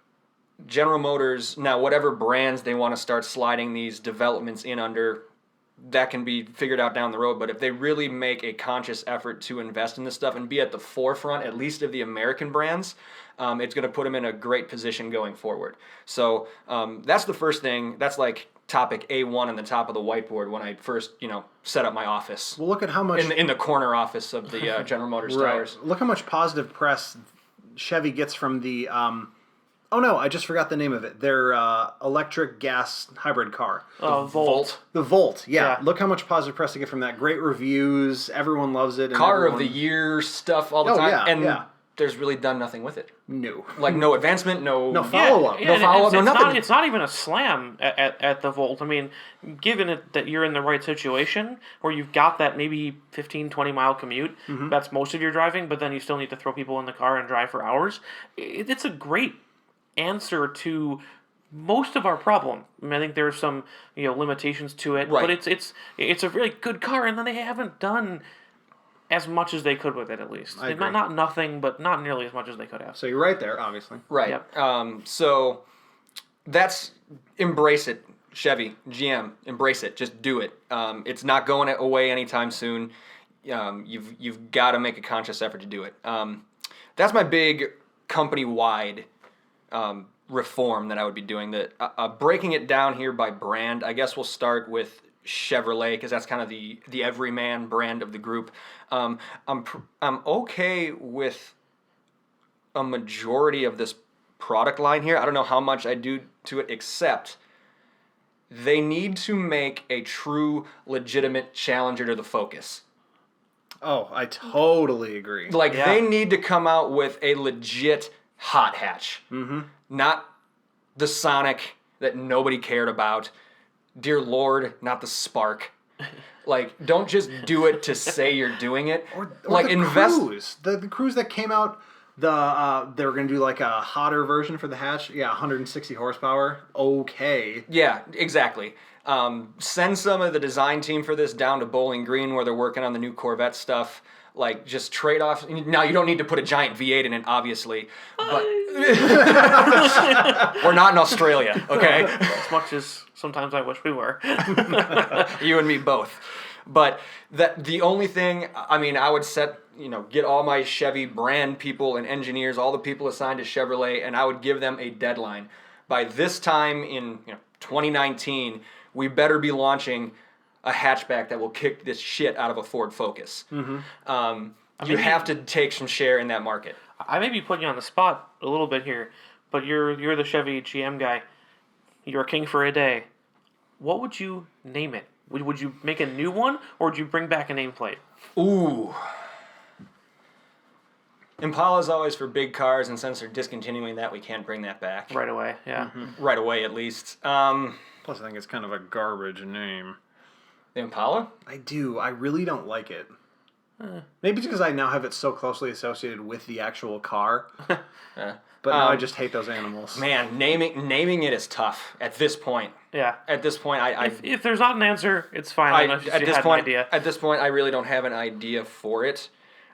Speaker 3: General Motors, now whatever brands they want to start sliding these developments in under, that can be figured out down the road. But if they really make a conscious effort to invest in this stuff and be at the forefront, at least of the American brands, it's going to put them in a great position going forward. So that's the first thing. That's like topic A1 on the top of the whiteboard when I first, set up my office.
Speaker 2: Well, look at how much
Speaker 3: in the corner office of the General Motors towers.
Speaker 2: Look how much positive press Chevy gets from the. Oh no, I just forgot the name of it. Their electric gas hybrid car.
Speaker 1: Volt.
Speaker 2: The Volt, yeah. Look how much positive press they get from that. Great reviews. Everyone loves it.
Speaker 3: Car of the year stuff all the time. And there's really done nothing with it.
Speaker 2: No.
Speaker 3: Like no advancement, no
Speaker 2: follow-up.
Speaker 3: No follow-up, no nothing.
Speaker 1: It's not even a slam at the Volt. I mean, given it that you're in the right situation where you've got that maybe 15, 20-mile commute, that's most of your driving, but then you still need to throw people in the car and drive for hours, it's a great answer to most of our problem. I mean, I think there are some limitations to it, but it's a really good car, and then they haven't done as much as they could with it, at least. Not nothing, but not nearly as much as they could have.
Speaker 2: So you're right there, obviously.
Speaker 3: Right.
Speaker 1: Yep.
Speaker 3: So that's embrace it, Chevy, GM, embrace it. Just do it. It's not going away anytime soon. You've got to make a conscious effort to do it. That's my big company-wide reform that I would be doing. Breaking it down here by brand, I guess we'll start with Chevrolet because that's kind of the everyman brand of the group. I'm okay with a majority of this product line here. I don't know how much I do to it, except they need to make a true, legitimate challenger to the Focus.
Speaker 2: Oh, I totally agree.
Speaker 3: They need to come out with a legit hot hatch. Not the Sonic that nobody cared about. Dear Lord, not the Spark. Don't just do it to say you're doing it.
Speaker 2: Or the
Speaker 3: invest.
Speaker 2: Cruise. The Cruise that came out, they were going to do like a hotter version for the hatch. Yeah, 160 horsepower. Okay.
Speaker 3: Yeah, exactly. Send some of the design team for this down to Bowling Green where they're working on the new Corvette stuff. Just trade off. Now, you don't need to put a giant V8 in it, obviously. But we're not in Australia, okay?
Speaker 1: As much as sometimes I wish we were.
Speaker 3: You and me both. But the only thing, I would get all my Chevy brand people and engineers, all the people assigned to Chevrolet, and I would give them a deadline. By this time in 2019, we better be launching a hatchback that will kick this shit out of a Ford Focus. You have to take some share in that market.
Speaker 1: I may be putting you on the spot a little bit here, but you're the Chevy GM guy. You're a king for a day. What would you name it? Would you make a new one, or would you bring back a nameplate?
Speaker 3: Ooh. Impala's always for big cars, and since they're discontinuing that, we can't bring that back.
Speaker 1: Right away, yeah.
Speaker 3: Right away, at least.
Speaker 2: Plus, I think it's kind of a garbage name.
Speaker 3: The Impala?
Speaker 2: I do. I really don't like it. Maybe because I now have it so closely associated with the actual car. But now I just hate those animals.
Speaker 3: Man, naming it is tough at this point.
Speaker 1: Yeah.
Speaker 3: At this point,
Speaker 1: If there's not an answer, it's fine. Unless you had an idea.
Speaker 3: At this point, I really don't have an idea for it.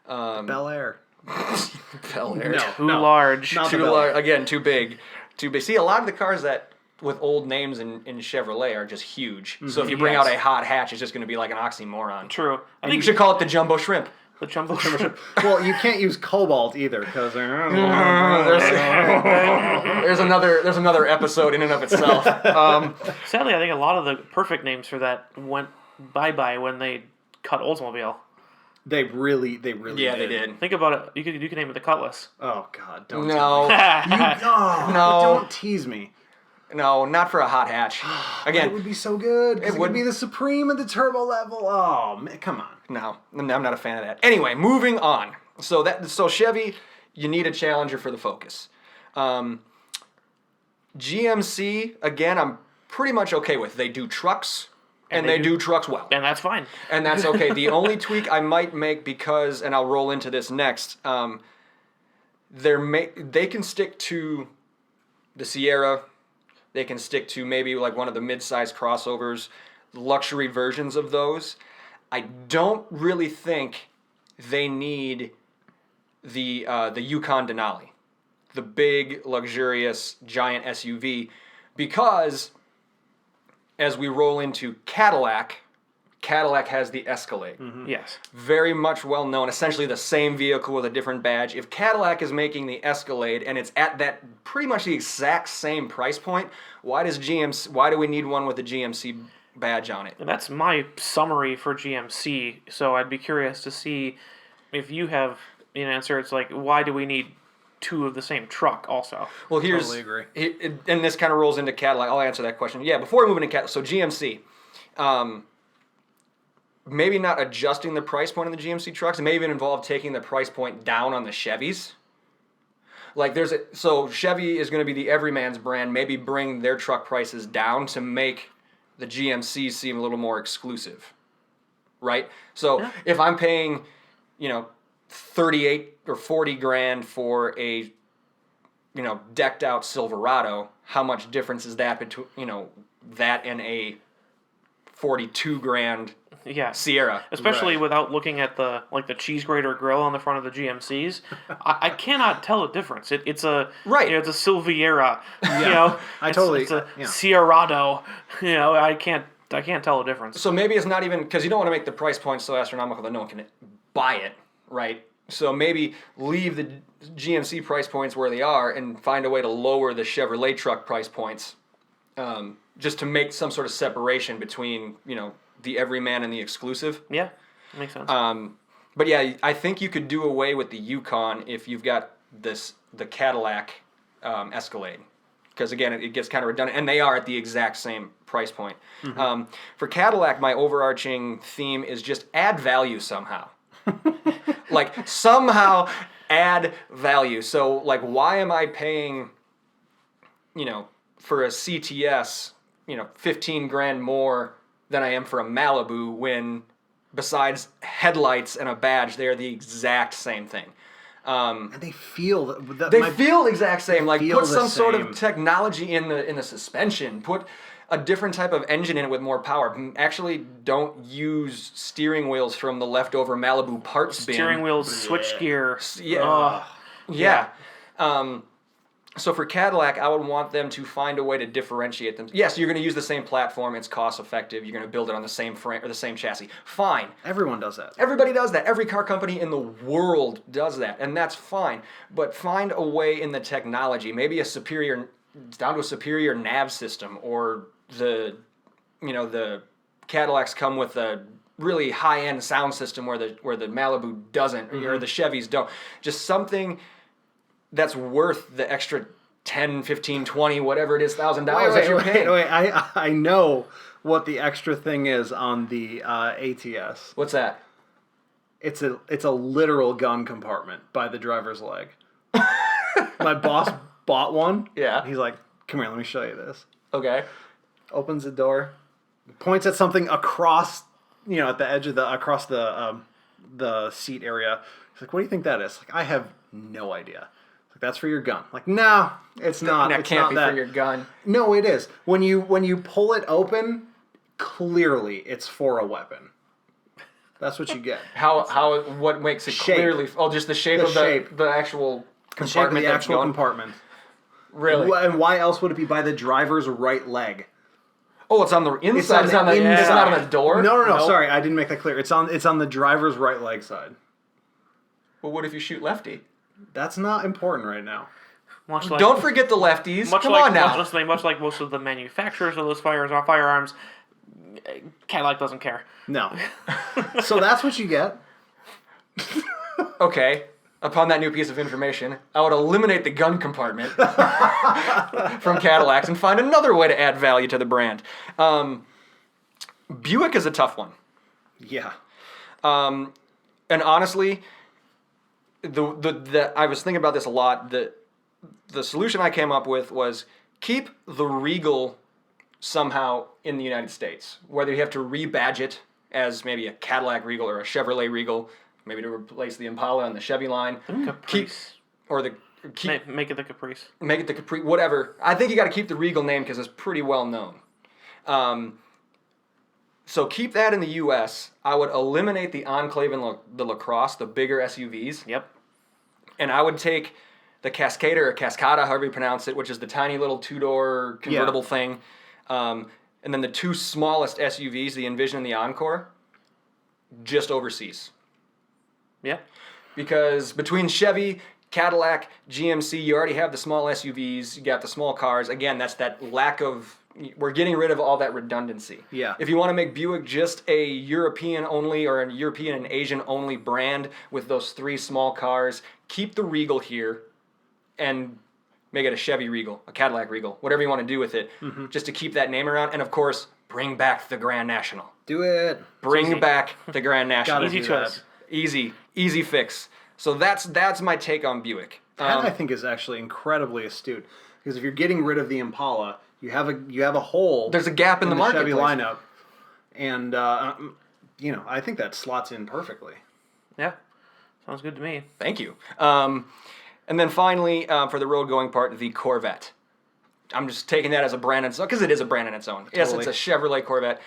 Speaker 2: Bel Air.
Speaker 3: Bel Air.
Speaker 1: Too large.
Speaker 2: Not the
Speaker 3: Too
Speaker 2: Bel Air.
Speaker 3: large. Again, too big. Too big. See, a lot of the cars that with old names in Chevrolet are just huge. So if you bring out a hot hatch, it's just going to be like an oxymoron.
Speaker 1: True. I
Speaker 3: You
Speaker 1: think
Speaker 3: should call it the Jumbo Shrimp.
Speaker 1: the jumbo shrimp.
Speaker 2: Well, you can't use Cobalt either because
Speaker 3: There's another episode in and of itself.
Speaker 1: Sadly, I think a lot of the perfect names for that went bye-bye when they cut Oldsmobile.
Speaker 2: they really
Speaker 3: Yeah, they did.
Speaker 1: Think about it. You could name it the Cutlass.
Speaker 2: Oh God, don't.
Speaker 3: No,
Speaker 2: No, don't tease me.
Speaker 3: no, not for a hot hatch.
Speaker 2: It
Speaker 3: Again,
Speaker 2: would be so good. It
Speaker 3: would
Speaker 2: would be the supreme at the turbo level. Oh man, come on.
Speaker 3: no, I'm not a fan of that. Anyway, moving on. So Chevy, you need a challenger for the Focus. GMC, again, I'm pretty much okay with. They do trucks, and they do trucks well.
Speaker 1: And that's fine.
Speaker 3: And that's okay. The only tweak I might make because, and I'll roll into this next, they can stick to the Sierra. They can stick to maybe like one of the mid-size crossovers, luxury versions of those. I don't really think they need the Yukon Denali, the big, luxurious, giant SUV, because as we roll into Cadillac has the Escalade.
Speaker 1: Yes.
Speaker 3: Very much well known, essentially the same vehicle with a different badge. If Cadillac is making the Escalade and it's at that pretty much the exact same price point, why do we need one with a GMC badge on it?
Speaker 1: And that's my summary for GMC. So I'd be curious to see if you have an answer. It's like, why do we need two of the same truck also?
Speaker 3: Well,
Speaker 2: Totally agree.
Speaker 3: And this kind of rolls into Cadillac. I'll answer that question. Yeah, before we move into Cadillac, so GMC, maybe not adjusting the price point on the GMC trucks. It may even involve taking the price point down on the Chevys. Like so Chevy is going to be the everyman's brand. Maybe bring their truck prices down to make the GMC seem a little more exclusive, right? So if I'm paying, 38 or 40 grand for a, decked out Silverado, how much difference is that between, that and a 42 grand
Speaker 1: Yeah.
Speaker 3: Sierra?
Speaker 1: Especially
Speaker 2: Right.
Speaker 1: without looking at the cheese grater grill on the front of the GMCs, I cannot tell a difference. It's a
Speaker 3: Right.
Speaker 1: It's a Silviera.
Speaker 2: I totally-
Speaker 1: It's a
Speaker 2: yeah.
Speaker 1: Sierrado. I can't tell a difference.
Speaker 3: So maybe it's not even, because you don't want to make the price point so astronomical that no one can buy it, right? So maybe leave the GMC price points where they are and find a way to lower the Chevrolet truck price points, just to make some sort of separation between, the everyman and the exclusive.
Speaker 1: Yeah, makes sense.
Speaker 3: But yeah, I think you could do away with the Yukon if you've got the Cadillac Escalade. Because again, it gets kind of redundant, and they are at the exact same price point. For Cadillac, my overarching theme is just add value somehow. Like somehow add value. So like, why am I paying, for a CTS, 15 grand more than I am for a Malibu when besides headlights and a badge, they are the exact same thing.
Speaker 2: And they feel
Speaker 3: They feel the exact same. Like
Speaker 2: feel
Speaker 3: put
Speaker 2: the
Speaker 3: some sort
Speaker 2: same.
Speaker 3: of technology in the suspension. Put a different type of engine in it with more power. Actually, don't use steering wheels from the leftover Malibu parts bin.
Speaker 1: Steering wheels, switchgear.
Speaker 3: Yeah. Yeah. So for Cadillac, I would want them to find a way to differentiate them. Yes, you're going to use the same platform. It's cost effective. You're going to build it on the same frame or the same chassis. Fine.
Speaker 2: Everyone does that.
Speaker 3: Everybody does that. Every car company in the world does that, and that's fine. But find a way in the technology, maybe down to a superior nav system, or the Cadillacs come with a really high-end sound system where the Malibu doesn't, or the Chevys don't. Just something that's worth the extra 10, 15, 20, whatever it is, $1,000 that you're paying.
Speaker 2: Wait, I know what the extra thing is on the ATS.
Speaker 3: What's that?
Speaker 2: It's a literal gun compartment by the driver's leg. My boss bought one.
Speaker 3: Yeah.
Speaker 2: He's like, "Come here, let me show you this."
Speaker 3: Okay.
Speaker 2: Opens the door, points at something across, at the edge of across the the seat area. He's like, "What do you think that is?" Like, I have no idea. Like, that's for your gun. Like, no, it's not.
Speaker 3: That
Speaker 2: It's
Speaker 3: can't
Speaker 2: not
Speaker 3: be
Speaker 2: that.
Speaker 3: for your gun.
Speaker 2: No, it is. When you pull it open, clearly it's for a weapon. That's what you get.
Speaker 3: What makes it
Speaker 2: Shape.
Speaker 3: clearly? Oh, just the shape
Speaker 2: The
Speaker 3: of
Speaker 2: shape.
Speaker 3: the actual
Speaker 2: The shape of
Speaker 3: compartment.
Speaker 2: the
Speaker 3: that's
Speaker 2: actual
Speaker 3: going.
Speaker 2: compartment.
Speaker 3: Really?
Speaker 2: And why else would it be by the driver's right leg?
Speaker 3: Oh, it's on the inside. It's not on the door.
Speaker 2: No.
Speaker 3: Nope.
Speaker 2: Sorry, I didn't make that clear. It's on the driver's right leg side.
Speaker 3: Well, what if you shoot lefty?
Speaker 2: That's not important right now.
Speaker 1: Much like,
Speaker 3: Don't forget the lefties.
Speaker 1: much
Speaker 3: Come
Speaker 1: like,
Speaker 3: on now.
Speaker 1: Honestly, much like most of the manufacturers of those firearms, Cadillac doesn't care.
Speaker 2: No. So that's what you get.
Speaker 3: Okay. Upon that new piece of information, I would eliminate the gun compartment from Cadillacs and find another way to add value to the brand. Buick is a tough one.
Speaker 2: Yeah.
Speaker 3: And honestly, I was thinking about this a lot. The solution I came up with was keep the Regal somehow in the United States. Whether you have to rebadge it as maybe a Cadillac Regal or a Chevrolet Regal, maybe to replace the Impala on the Chevy line.
Speaker 1: Caprice. Make it the Caprice.
Speaker 3: Make it the Capri, whatever. I think you got to keep the Regal name because it's pretty well known. So keep that in the U.S. I would eliminate the Enclave and the LaCrosse, the bigger SUVs.
Speaker 1: Yep.
Speaker 3: And I would take the Cascada or Cascada, however you pronounce it, which is the tiny little two-door convertible thing. And then the two smallest SUVs, the Envision and the Encore, just overseas.
Speaker 1: Yeah.
Speaker 3: Because between Chevy, Cadillac, GMC, you already have the small SUVs, you got the small cars. Again, that's that lack of, we're getting rid of all that redundancy.
Speaker 2: Yeah.
Speaker 3: If you want to make Buick just a European only or a European and Asian only brand with those three small cars, keep the Regal here and make it a Chevy Regal, a Cadillac Regal, whatever you want to do with it, just to keep that name around. And of course, bring back the Grand National.
Speaker 2: Do it.
Speaker 3: Bring back the Grand National.
Speaker 2: Gotta
Speaker 1: Easy
Speaker 2: do
Speaker 1: choice.
Speaker 2: that.
Speaker 3: Easy fix. So that's my take on Buick.
Speaker 2: That I think is actually incredibly astute because if you're getting rid of the Impala, you have a hole.
Speaker 3: There's a gap in the
Speaker 2: Chevy
Speaker 3: marketplace.
Speaker 2: lineup, and I think that slots in perfectly.
Speaker 1: Yeah. Sounds good to me.
Speaker 3: Thank you. And then finally, for the road going part, the Corvette. I'm just taking that as a brand in its own because it is a brand in its own. Yes, it's a Chevrolet Corvette.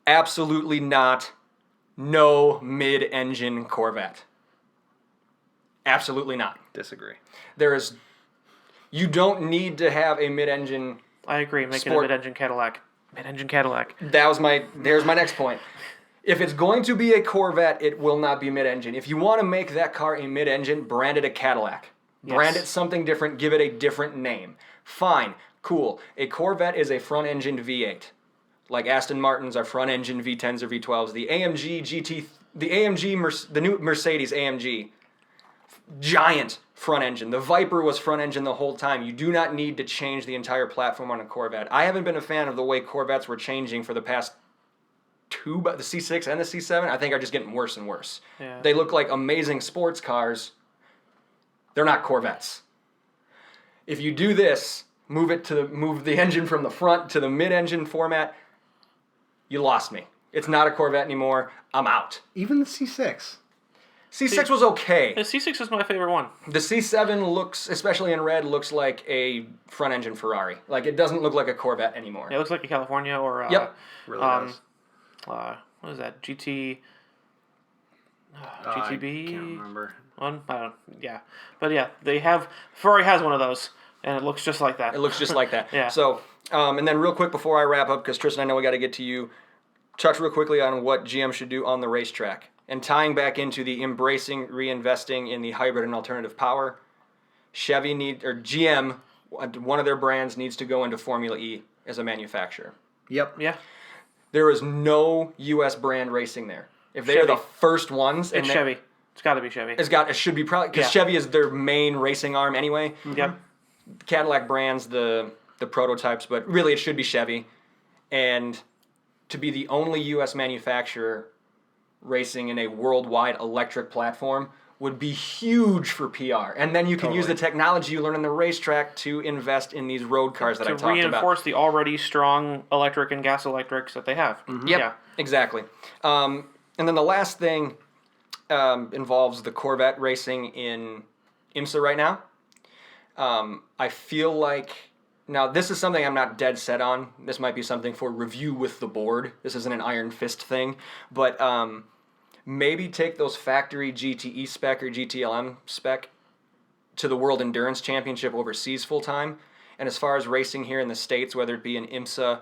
Speaker 3: Absolutely not. No mid-engine Corvette. Absolutely not.
Speaker 2: Disagree.
Speaker 3: You don't need to have a mid-engine.
Speaker 1: I agree. Make it a
Speaker 3: Sport.
Speaker 1: mid-engine Cadillac. Mid-engine Cadillac.
Speaker 3: There's my next point. If it's going to be a Corvette, it will not be mid-engine. If you want to make that car a mid-engine, brand it a Cadillac. Brand it something different, give it a different name. Fine, cool. A Corvette is a front-engined V8. Like Aston Martins are front-engine V10s or V12s. The AMG GT, the new Mercedes AMG, giant front engine. The Viper was front engine the whole time. You do not need to change the entire platform on a Corvette. I haven't been a fan of the way Corvettes were changing for the past two, but the C6 and the C7, I think are just getting worse and worse.
Speaker 1: Yeah.
Speaker 3: They look like amazing sports cars. They're not Corvettes. If you do this, move the engine from the front to the mid-engine format, you lost me. It's not a Corvette anymore. I'm out.
Speaker 2: Even the C6.
Speaker 3: C6 was okay.
Speaker 1: The C6 is my favorite one.
Speaker 3: The C7 looks, especially in red, looks like a front-engine Ferrari. Like, it doesn't look like a Corvette anymore.
Speaker 1: Yeah, it looks like a California or
Speaker 3: Yep.
Speaker 2: Really does.
Speaker 1: What is that? GTB
Speaker 2: I can't remember.
Speaker 1: one? I don't. Yeah, but yeah, Ferrari has one of those, and it looks just like that.
Speaker 3: It looks just like that.
Speaker 1: Yeah.
Speaker 3: So, and then real quick before I wrap up, because Tristan, I know we got to get to you, touch real quickly on what GM should do on the racetrack. And tying back into the embracing, reinvesting in the hybrid and alternative power, GM, one of their brands needs to go into Formula E as a manufacturer.
Speaker 2: Yep.
Speaker 1: Yeah,
Speaker 3: There is no U.S. brand racing there. If they are
Speaker 1: Chevy.
Speaker 3: the first ones,
Speaker 1: it's Chevy. It's got to be Chevy.
Speaker 3: it should be probably because
Speaker 1: Yeah.
Speaker 3: Chevy is their main racing arm anyway.
Speaker 1: Yep.
Speaker 3: Cadillac brands the prototypes, but really it should be Chevy. And to be the only U.S. manufacturer racing in a worldwide electric platform would be huge for PR. And then you can use the technology you learn on the racetrack to invest in these road cars that I
Speaker 1: To
Speaker 3: talked about.
Speaker 1: reinforce the already strong electric and gas electrics that they have.
Speaker 3: Yep,
Speaker 1: Yeah.
Speaker 3: exactly. And then the last thing involves the Corvette racing in IMSA right now. I feel like, now this is something I'm not dead set on. This might be something for review with the board. This isn't an iron fist thing. But maybe take those factory GTE spec or GTLM spec to the World Endurance Championship overseas full time. And as far as racing here in the States, whether it be in IMSA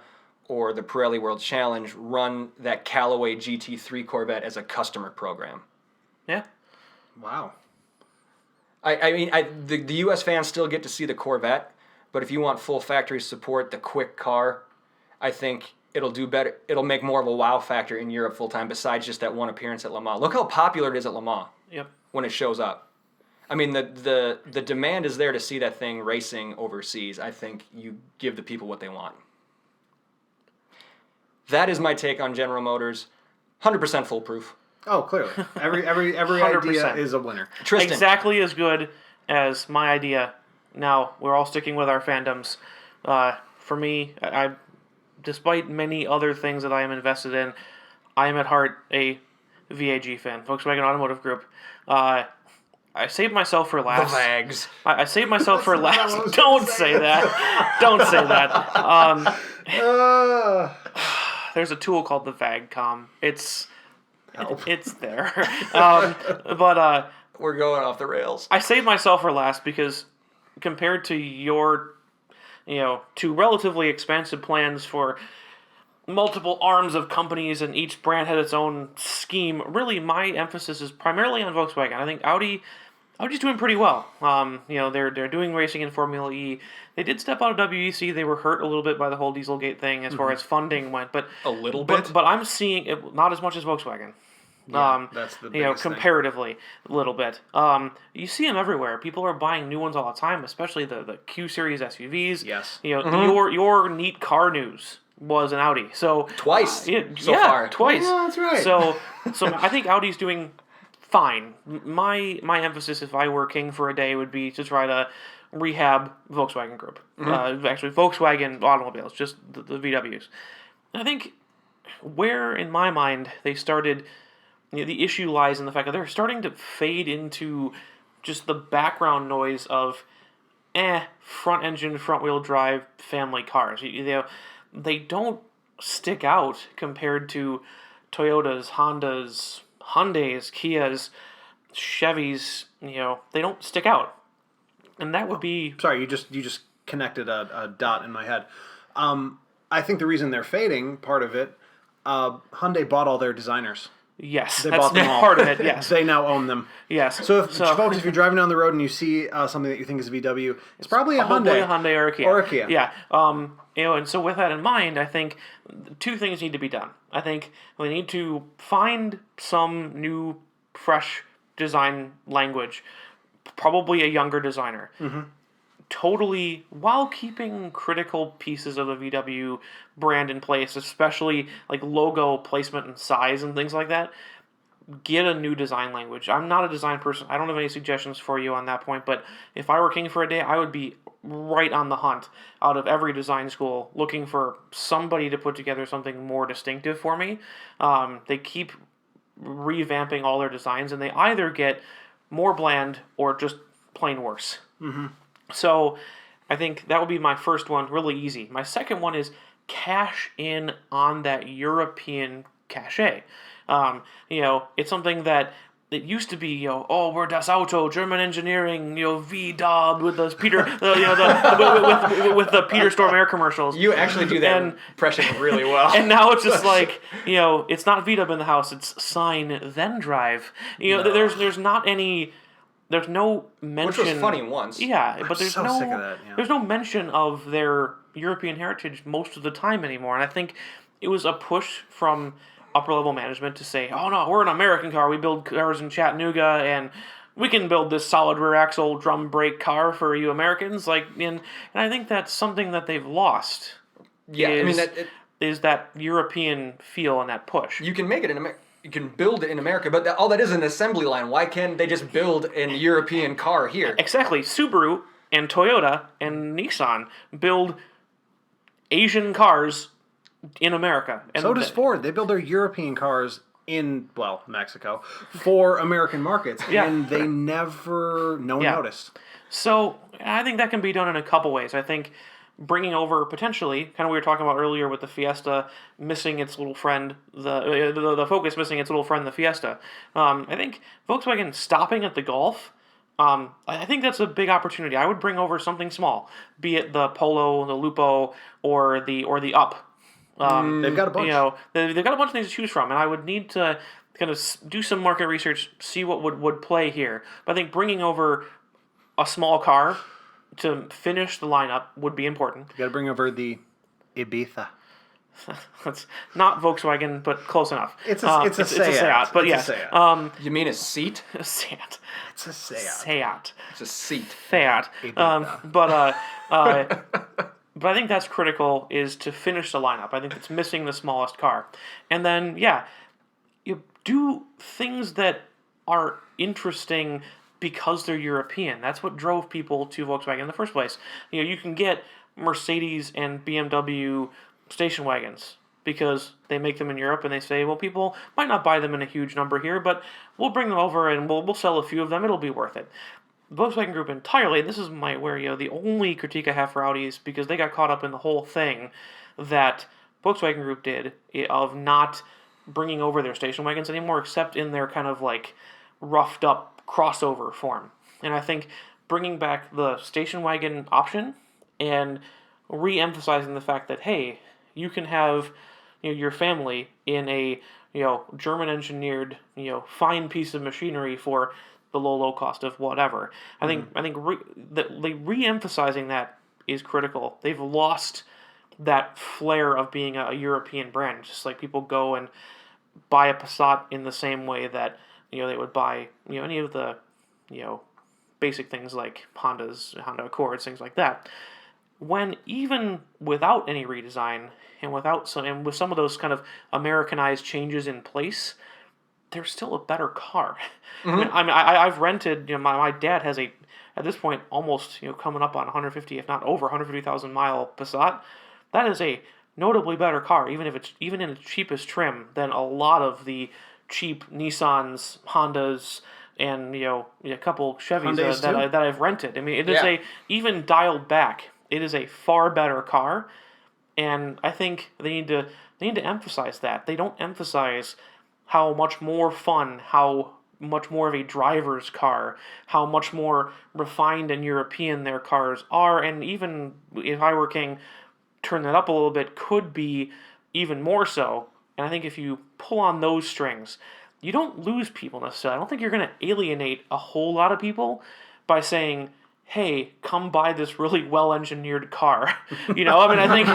Speaker 3: or the Pirelli World Challenge, run that Callaway GT3 Corvette as a customer program.
Speaker 1: Yeah.
Speaker 2: Wow.
Speaker 3: I mean, the U.S. fans still get to see the Corvette, but if you want full factory support, the quick car, I think it'll do better. It'll make more of a wow factor in Europe full time besides just that one appearance at Le Mans. Look how popular it is at Le Mans.
Speaker 1: Yep.
Speaker 3: When it shows up. I mean, the demand is there to see that thing racing overseas. I think you give the people what they want. That is my take on General Motors. 100% foolproof.
Speaker 2: Oh, clearly. Every idea
Speaker 1: 100%.
Speaker 2: is a winner.
Speaker 3: Tristan.
Speaker 1: Exactly as good as my idea. Now, we're all sticking with our fandoms. For me, I, despite many other things that I am invested in, I am at heart a VAG fan, Volkswagen Automotive Group. I saved myself for last.
Speaker 3: The VAGs.
Speaker 1: I saved myself for last. Don't say that. Don't say that. There's a tool called the VAGCOM. It's there. But
Speaker 3: We're going off the rails.
Speaker 1: I saved myself for last because compared to your, two relatively expansive plans for multiple arms of companies and each brand had its own scheme, really my emphasis is primarily on Volkswagen. I think Audi's doing pretty well. They're doing racing in Formula E. They did step out of WEC. They were hurt a little bit by the whole Dieselgate thing as far as funding went, but
Speaker 3: A little bit?
Speaker 1: But I'm seeing it not as much as Volkswagen.
Speaker 2: Yeah, that's the biggest thing.
Speaker 1: Comparatively, a little bit. You see them everywhere. People are buying new ones all the time, especially the Q Series SUVs.
Speaker 2: Yes.
Speaker 1: Your neat car news was an Audi. So
Speaker 3: Twice so far.
Speaker 1: Twice.
Speaker 2: Yeah, that's right.
Speaker 1: So I think Audi's doing fine. My emphasis, if I were king for a day, would be to try to rehab Volkswagen Group. Actually, Volkswagen automobiles, just the VWs. And I think where, in my mind, they started, the issue lies in the fact that they're starting to fade into just the background noise of, front engine, front wheel drive family cars. They don't stick out compared to Toyotas, Hondas, Hyundais, Kias, Chevys. They don't stick out. And that would be...
Speaker 2: Sorry, you just connected a dot in my head. I think the reason they're fading, part of it, Hyundai bought all their designers.
Speaker 1: Yes,
Speaker 2: They
Speaker 1: that's
Speaker 2: bought them all.
Speaker 1: part of it, yes.
Speaker 2: They now own them.
Speaker 1: Yes.
Speaker 2: So, folks, if you're driving down the road and you see something that you think is a VW, it's probably a Hyundai.
Speaker 1: A Hyundai or a Kia.
Speaker 2: Or a Kia.
Speaker 1: Yeah. And so with that in mind, I think two things need to be done. I think we need to find some new, fresh design language, probably a younger designer. Mm-hmm. Totally, while keeping critical pieces of the VW brand in place, especially like logo placement and size and things like that, get a new design language. I'm not a design person. I don't have any suggestions for you on that point, but if I were king for a day, I would be right on the hunt out of every design school looking for somebody to put together something more distinctive for me. They keep revamping all their designs, and they either get more bland or just plain worse. Mm-hmm. So I think that would be my first one, really easy. My second one is cash in on that European cachet. It's something that it used to be, we're Das Auto, German engineering, V-Dub with those Peter, with the Peter Storm air commercials.
Speaker 3: You actually do that impression really well.
Speaker 1: And now it's just like, it's not V-Dub in the house, it's sign then drive. There's not any. There's no mention.
Speaker 3: Which was funny once.
Speaker 1: Yeah, but there's
Speaker 2: so
Speaker 1: no
Speaker 2: sick of that, yeah.
Speaker 1: There's no mention of their European heritage most of the time anymore. And I think it was a push from upper level management to say, "Oh no, we're an American car. We build cars in Chattanooga, and we can build this solid rear axle drum brake car for you Americans." And I think that's something that they've lost.
Speaker 3: Yeah,
Speaker 1: Is that European feel and that push.
Speaker 3: You can make it in America. You can build it in America, but all that is an assembly line. Why can't they just build an European car here?
Speaker 1: Exactly. Subaru and Toyota and Nissan build Asian cars in America. And
Speaker 2: So does Ford. They build their European cars in, Mexico, for American markets,
Speaker 1: Yeah.
Speaker 2: and they never, no one
Speaker 1: Yeah.
Speaker 2: noticed.
Speaker 1: So I think that can be done in a couple ways. I think bringing over potentially, kind of what we were talking about earlier with the Fiesta missing its little friend, the Focus missing its little friend, the Fiesta. I think Volkswagen stopping at the Golf. I think that's a big opportunity. I would bring over something small, be it the Polo, the Lupo, or the Up.
Speaker 2: They've got a bunch.
Speaker 1: You know, they've got a bunch of things to choose from, and I would need to kind of do some market research, see what would play here. But I think bringing over a small car to finish the lineup would be important.
Speaker 2: You got to bring over the Ibiza.
Speaker 1: That's not Volkswagen, but close enough.
Speaker 2: It's a
Speaker 1: It's a
Speaker 2: Seat.
Speaker 1: Seat, but
Speaker 2: It's a
Speaker 1: yeah.
Speaker 2: Seat.
Speaker 3: You mean a seat?
Speaker 1: Seat.
Speaker 2: It's a Seat.
Speaker 1: Seat.
Speaker 3: It's a seat.
Speaker 1: Seat.
Speaker 2: Ibiza.
Speaker 1: But I think that's critical, is to finish the lineup. I think it's missing the smallest car. And then, you do things that are interesting because they're European. That's what drove people to Volkswagen in the first place. You know, you can get Mercedes and BMW station wagons because they make them in Europe, and they say, well, people might not buy them in a huge number here, but we'll bring them over and we'll sell a few of them. It'll be worth it. Volkswagen Group entirely, and this is the only critique I have for Audi is because they got caught up in the whole thing that Volkswagen Group did of not bringing over their station wagons anymore, except in their kind of like roughed up crossover form. And I think bringing back the station wagon option and re-emphasizing the fact that, hey, you can have your family in a German engineered fine piece of machinery for the low cost of whatever. I think re-emphasizing that is critical. They've lost that flair of being a European brand. Just like people go and buy a Passat in the same way that they would buy any of the basic things like Honda Accords, things like that. When even without any redesign and with some of those kind of Americanized changes in place, they're still a better car.
Speaker 3: Mm-hmm.
Speaker 1: I've rented. My dad has at this point almost coming up on 150, if not over 150,000 mile Passat. That is a notably better car, even in its cheapest trim, than a lot of the cheap Nissans, Hondas, and a couple Chevys that I've rented. I mean, it is even dialed back. It is a far better car, and I think they need to emphasize that. They don't emphasize how much more fun, how much more of a driver's car, how much more refined and European their cars are, and even if I were king, turn that up a little bit, could be even more so. And I think if you pull on those strings, you don't lose people necessarily. I don't think you're going to alienate a whole lot of people by saying, hey, come buy this really well-engineered car. I think,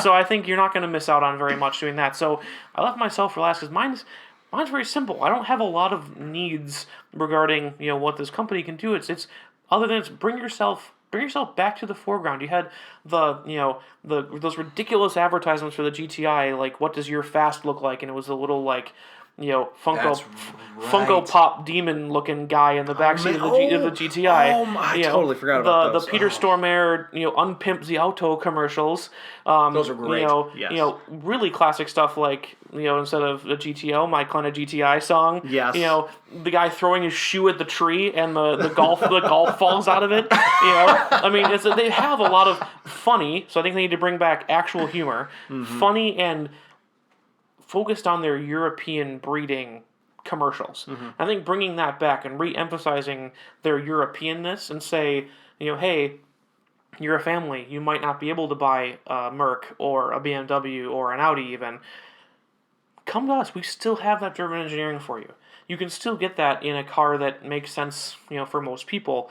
Speaker 1: so I think you're not going to miss out on very much doing that. So I left myself for last because mine's very simple. I don't have a lot of needs regarding, what this company can do. It's other than bring yourself back to the foreground. You had those ridiculous advertisements for the GTI, like, what does your fast look like? And it was a little like, Funko Pop demon looking guy in the backseat of the GTI.
Speaker 2: I totally forgot about those.
Speaker 1: The Peter Stormare, unpimp the auto commercials.
Speaker 3: Those are great.
Speaker 2: Yes.
Speaker 1: Really classic stuff like, instead of the GTO, my kind of GTI song.
Speaker 2: Yes.
Speaker 1: The guy throwing his shoe at the tree and the golf falls out of it. They have a lot of funny, so I think they need to bring back actual humor, funny and focused on their European breeding commercials. I think bringing that back and re-emphasizing their Europeanness and say, hey, you're a family. You might not be able to buy a Merc or a BMW or an Audi even. Come to us. We still have that German engineering for you. You can still get that in a car that makes sense, for most people.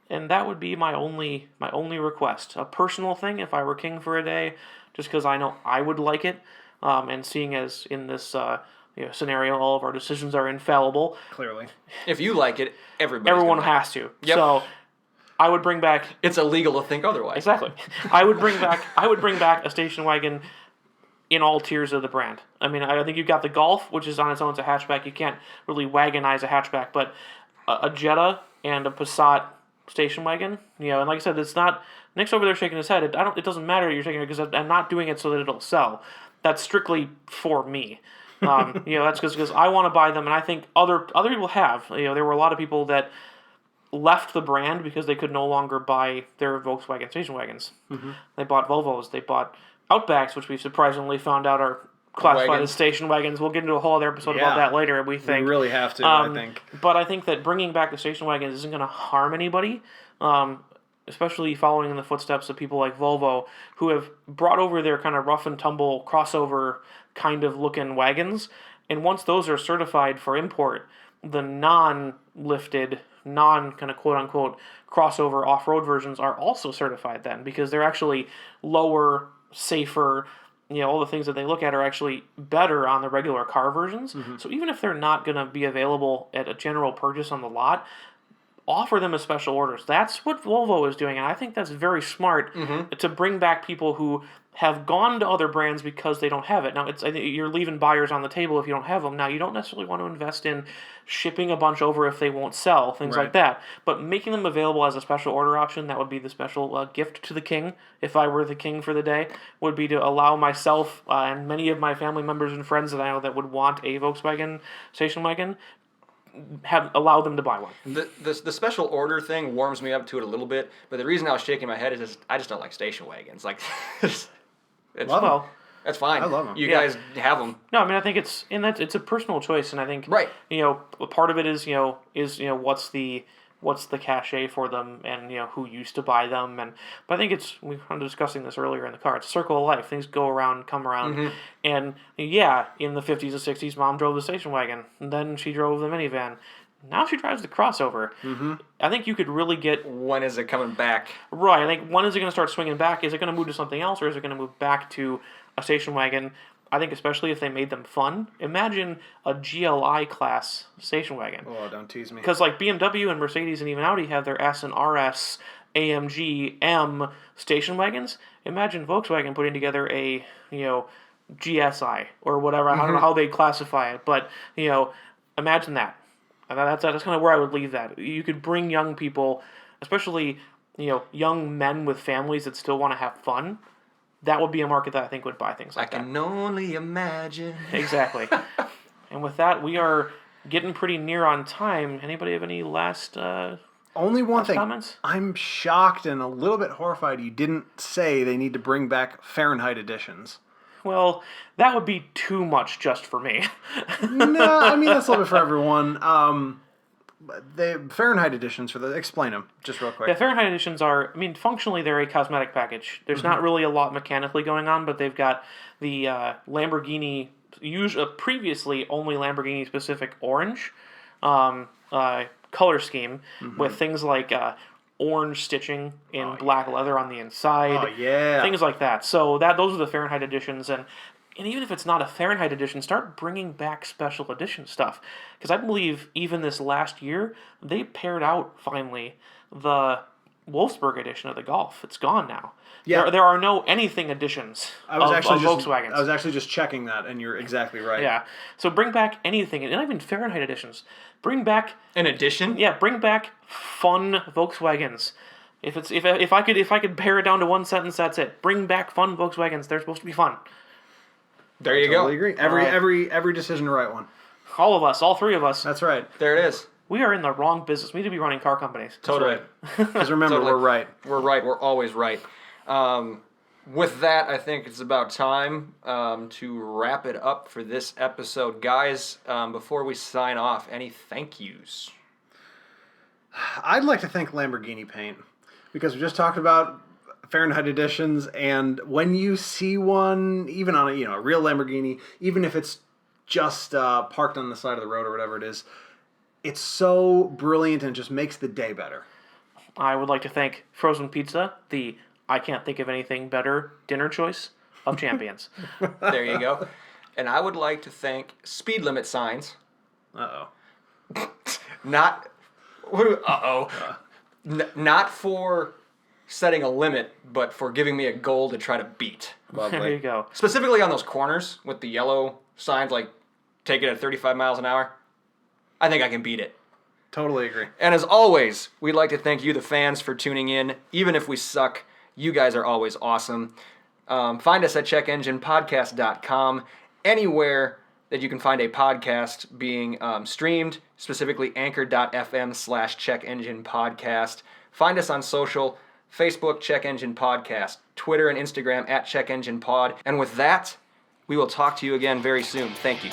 Speaker 1: And that would be my only request. A personal thing, if I were king for a day, just because I know I would like it. And seeing as in this scenario, all of our decisions are infallible.
Speaker 2: Clearly,
Speaker 3: if you like it,
Speaker 1: everyone has to. Yep. So I would bring back.
Speaker 3: It's illegal to think otherwise.
Speaker 1: Exactly. I would bring back a station wagon in all tiers of the brand. I think you've got the Golf, which is on its own as a hatchback. You can't really wagonize a hatchback, but a Jetta and a Passat station wagon. And like I said, it's not. Nick's over there shaking his head. It doesn't matter you're shaking it because I'm not doing it so that it'll sell. That's strictly for me. That's because I want to buy them, and I think other people have. There were a lot of people that left the brand because they could no longer buy their Volkswagen station wagons. Mm-hmm. They bought Volvos, they bought Outbacks, which we surprisingly found out are classified as station wagons. We'll get into a whole other episode about that later, we think.
Speaker 2: We really have to, I think.
Speaker 1: But I think that bringing back the station wagons isn't going to harm anybody, especially following in the footsteps of people like Volvo, who have brought over their kind of rough and tumble crossover kind of looking wagons. And once those are certified for import, the non-lifted, kind of quote-unquote crossover off-road versions are also certified then, because they're actually lower, safer. All the things that they look at are actually better on the regular car versions. Mm-hmm. So even if they're not going to be available at a general purchase on the lot, offer them as special orders. That's what Volvo is doing, and I think that's very smart to bring back people who have gone to other brands because they don't have it. Now, I think you're leaving buyers on the table if you don't have them. Now, you don't necessarily want to invest in shipping a bunch over if they won't sell, things like that. But making them available as a special order option, that would be the special gift to the king, if I were the king for the day, would be to allow myself and many of my family members and friends that I know that would want a Volkswagen station wagon, allow them to buy one.
Speaker 3: The special order thing warms me up to it a little bit, but the reason I was shaking my head is I just don't like station wagons. Like, that's fine. I love them. You guys have them.
Speaker 1: No, I mean, I think it's a personal choice, and I think part of it is what's the cachet for them, and who used to buy them, but I think we were discussing this earlier in the car. It's a circle of life. Things go around, come around, and in the 50s and 60s, Mom drove the station wagon, and then she drove the minivan. Now she drives the crossover. Mm-hmm. I think you could really get...
Speaker 3: When is it coming back?
Speaker 1: Right. I think when is it going to start swinging back? Is it going to move to something else, or is it going to move back to a station wagon? I think especially if they made them fun. Imagine a GLI class station wagon.
Speaker 2: Oh, don't tease me.
Speaker 1: Because like BMW and Mercedes and even Audi have their S and RS, AMG, M station wagons. Imagine Volkswagen putting together a, GSI or whatever. I don't know how they classify it, but, imagine that. And that's kind of where I would leave that. You could bring young people, especially, young men with families that still want to have fun. That would be a market that I think would buy things like that.
Speaker 3: I can only imagine.
Speaker 1: Exactly. And with that, we are getting pretty near on time. Anybody have any last
Speaker 2: Only one thing.
Speaker 1: Comments?
Speaker 2: I'm shocked and a little bit horrified you didn't say they need to bring back Fahrenheit editions.
Speaker 1: Well, that would be too much just for me.
Speaker 2: No, I mean, that's a little bit for everyone. The Fahrenheit editions, explain them, just real quick.
Speaker 1: Yeah, Fahrenheit editions functionally they're a cosmetic package. There's not really a lot mechanically going on, but they've got the Lamborghini, previously only Lamborghini-specific orange color scheme with things like orange stitching in black leather on the inside.
Speaker 2: Oh, yeah.
Speaker 1: Things like that. So those are the Fahrenheit editions, and even if it's not a Fahrenheit edition, start bringing back special edition stuff. Because I believe even this last year, they paired out, finally, the Wolfsburg edition of the Golf. It's gone now. Yeah. There are no anything editions of Volkswagens.
Speaker 2: I was actually just checking that, and you're exactly right.
Speaker 1: Yeah. So bring back anything, and not even Fahrenheit editions. Bring back...
Speaker 3: An edition?
Speaker 1: Yeah, bring back fun Volkswagens. If I could pare it down to one sentence, that's it. Bring back fun Volkswagens. They're supposed to be fun.
Speaker 3: There you go.
Speaker 2: Totally agree. Every decision to write one.
Speaker 1: All of us, all three of us.
Speaker 2: That's right.
Speaker 3: There it is.
Speaker 1: We are in the wrong business. We need to be running car companies.
Speaker 3: Totally.
Speaker 2: Because remember, we're right.
Speaker 3: We're right. We're always right. With that, I think it's about time to wrap it up for this episode. Guys, before we sign off, any thank yous?
Speaker 2: I'd like to thank Lamborghini Paint, because we just talked about Fahrenheit editions, and when you see one, even on a real Lamborghini, even if it's just parked on the side of the road or whatever it is, it's so brilliant and just makes the day better.
Speaker 1: I would like to thank Frozen Pizza, the I can't think of anything better dinner choice of champions.
Speaker 3: There you go. And I would like to thank speed limit signs. Not for setting a limit, but for giving me a goal to try to beat.
Speaker 2: Lovely.
Speaker 1: There you go.
Speaker 3: Specifically on those corners with the yellow signs, like take it at 35 miles an hour. I think I can beat it.
Speaker 2: Totally agree.
Speaker 3: And as always, we'd like to thank you, the fans, for tuning in. Even if we suck, you guys are always awesome. Find us at checkenginepodcast.com. Anywhere that you can find a podcast being streamed, specifically anchor.fm/Check Engine Podcast. Find us on social, Facebook, Check Engine Podcast, Twitter and Instagram @Check Engine Pod. And with that, we will talk to you again very soon. Thank you.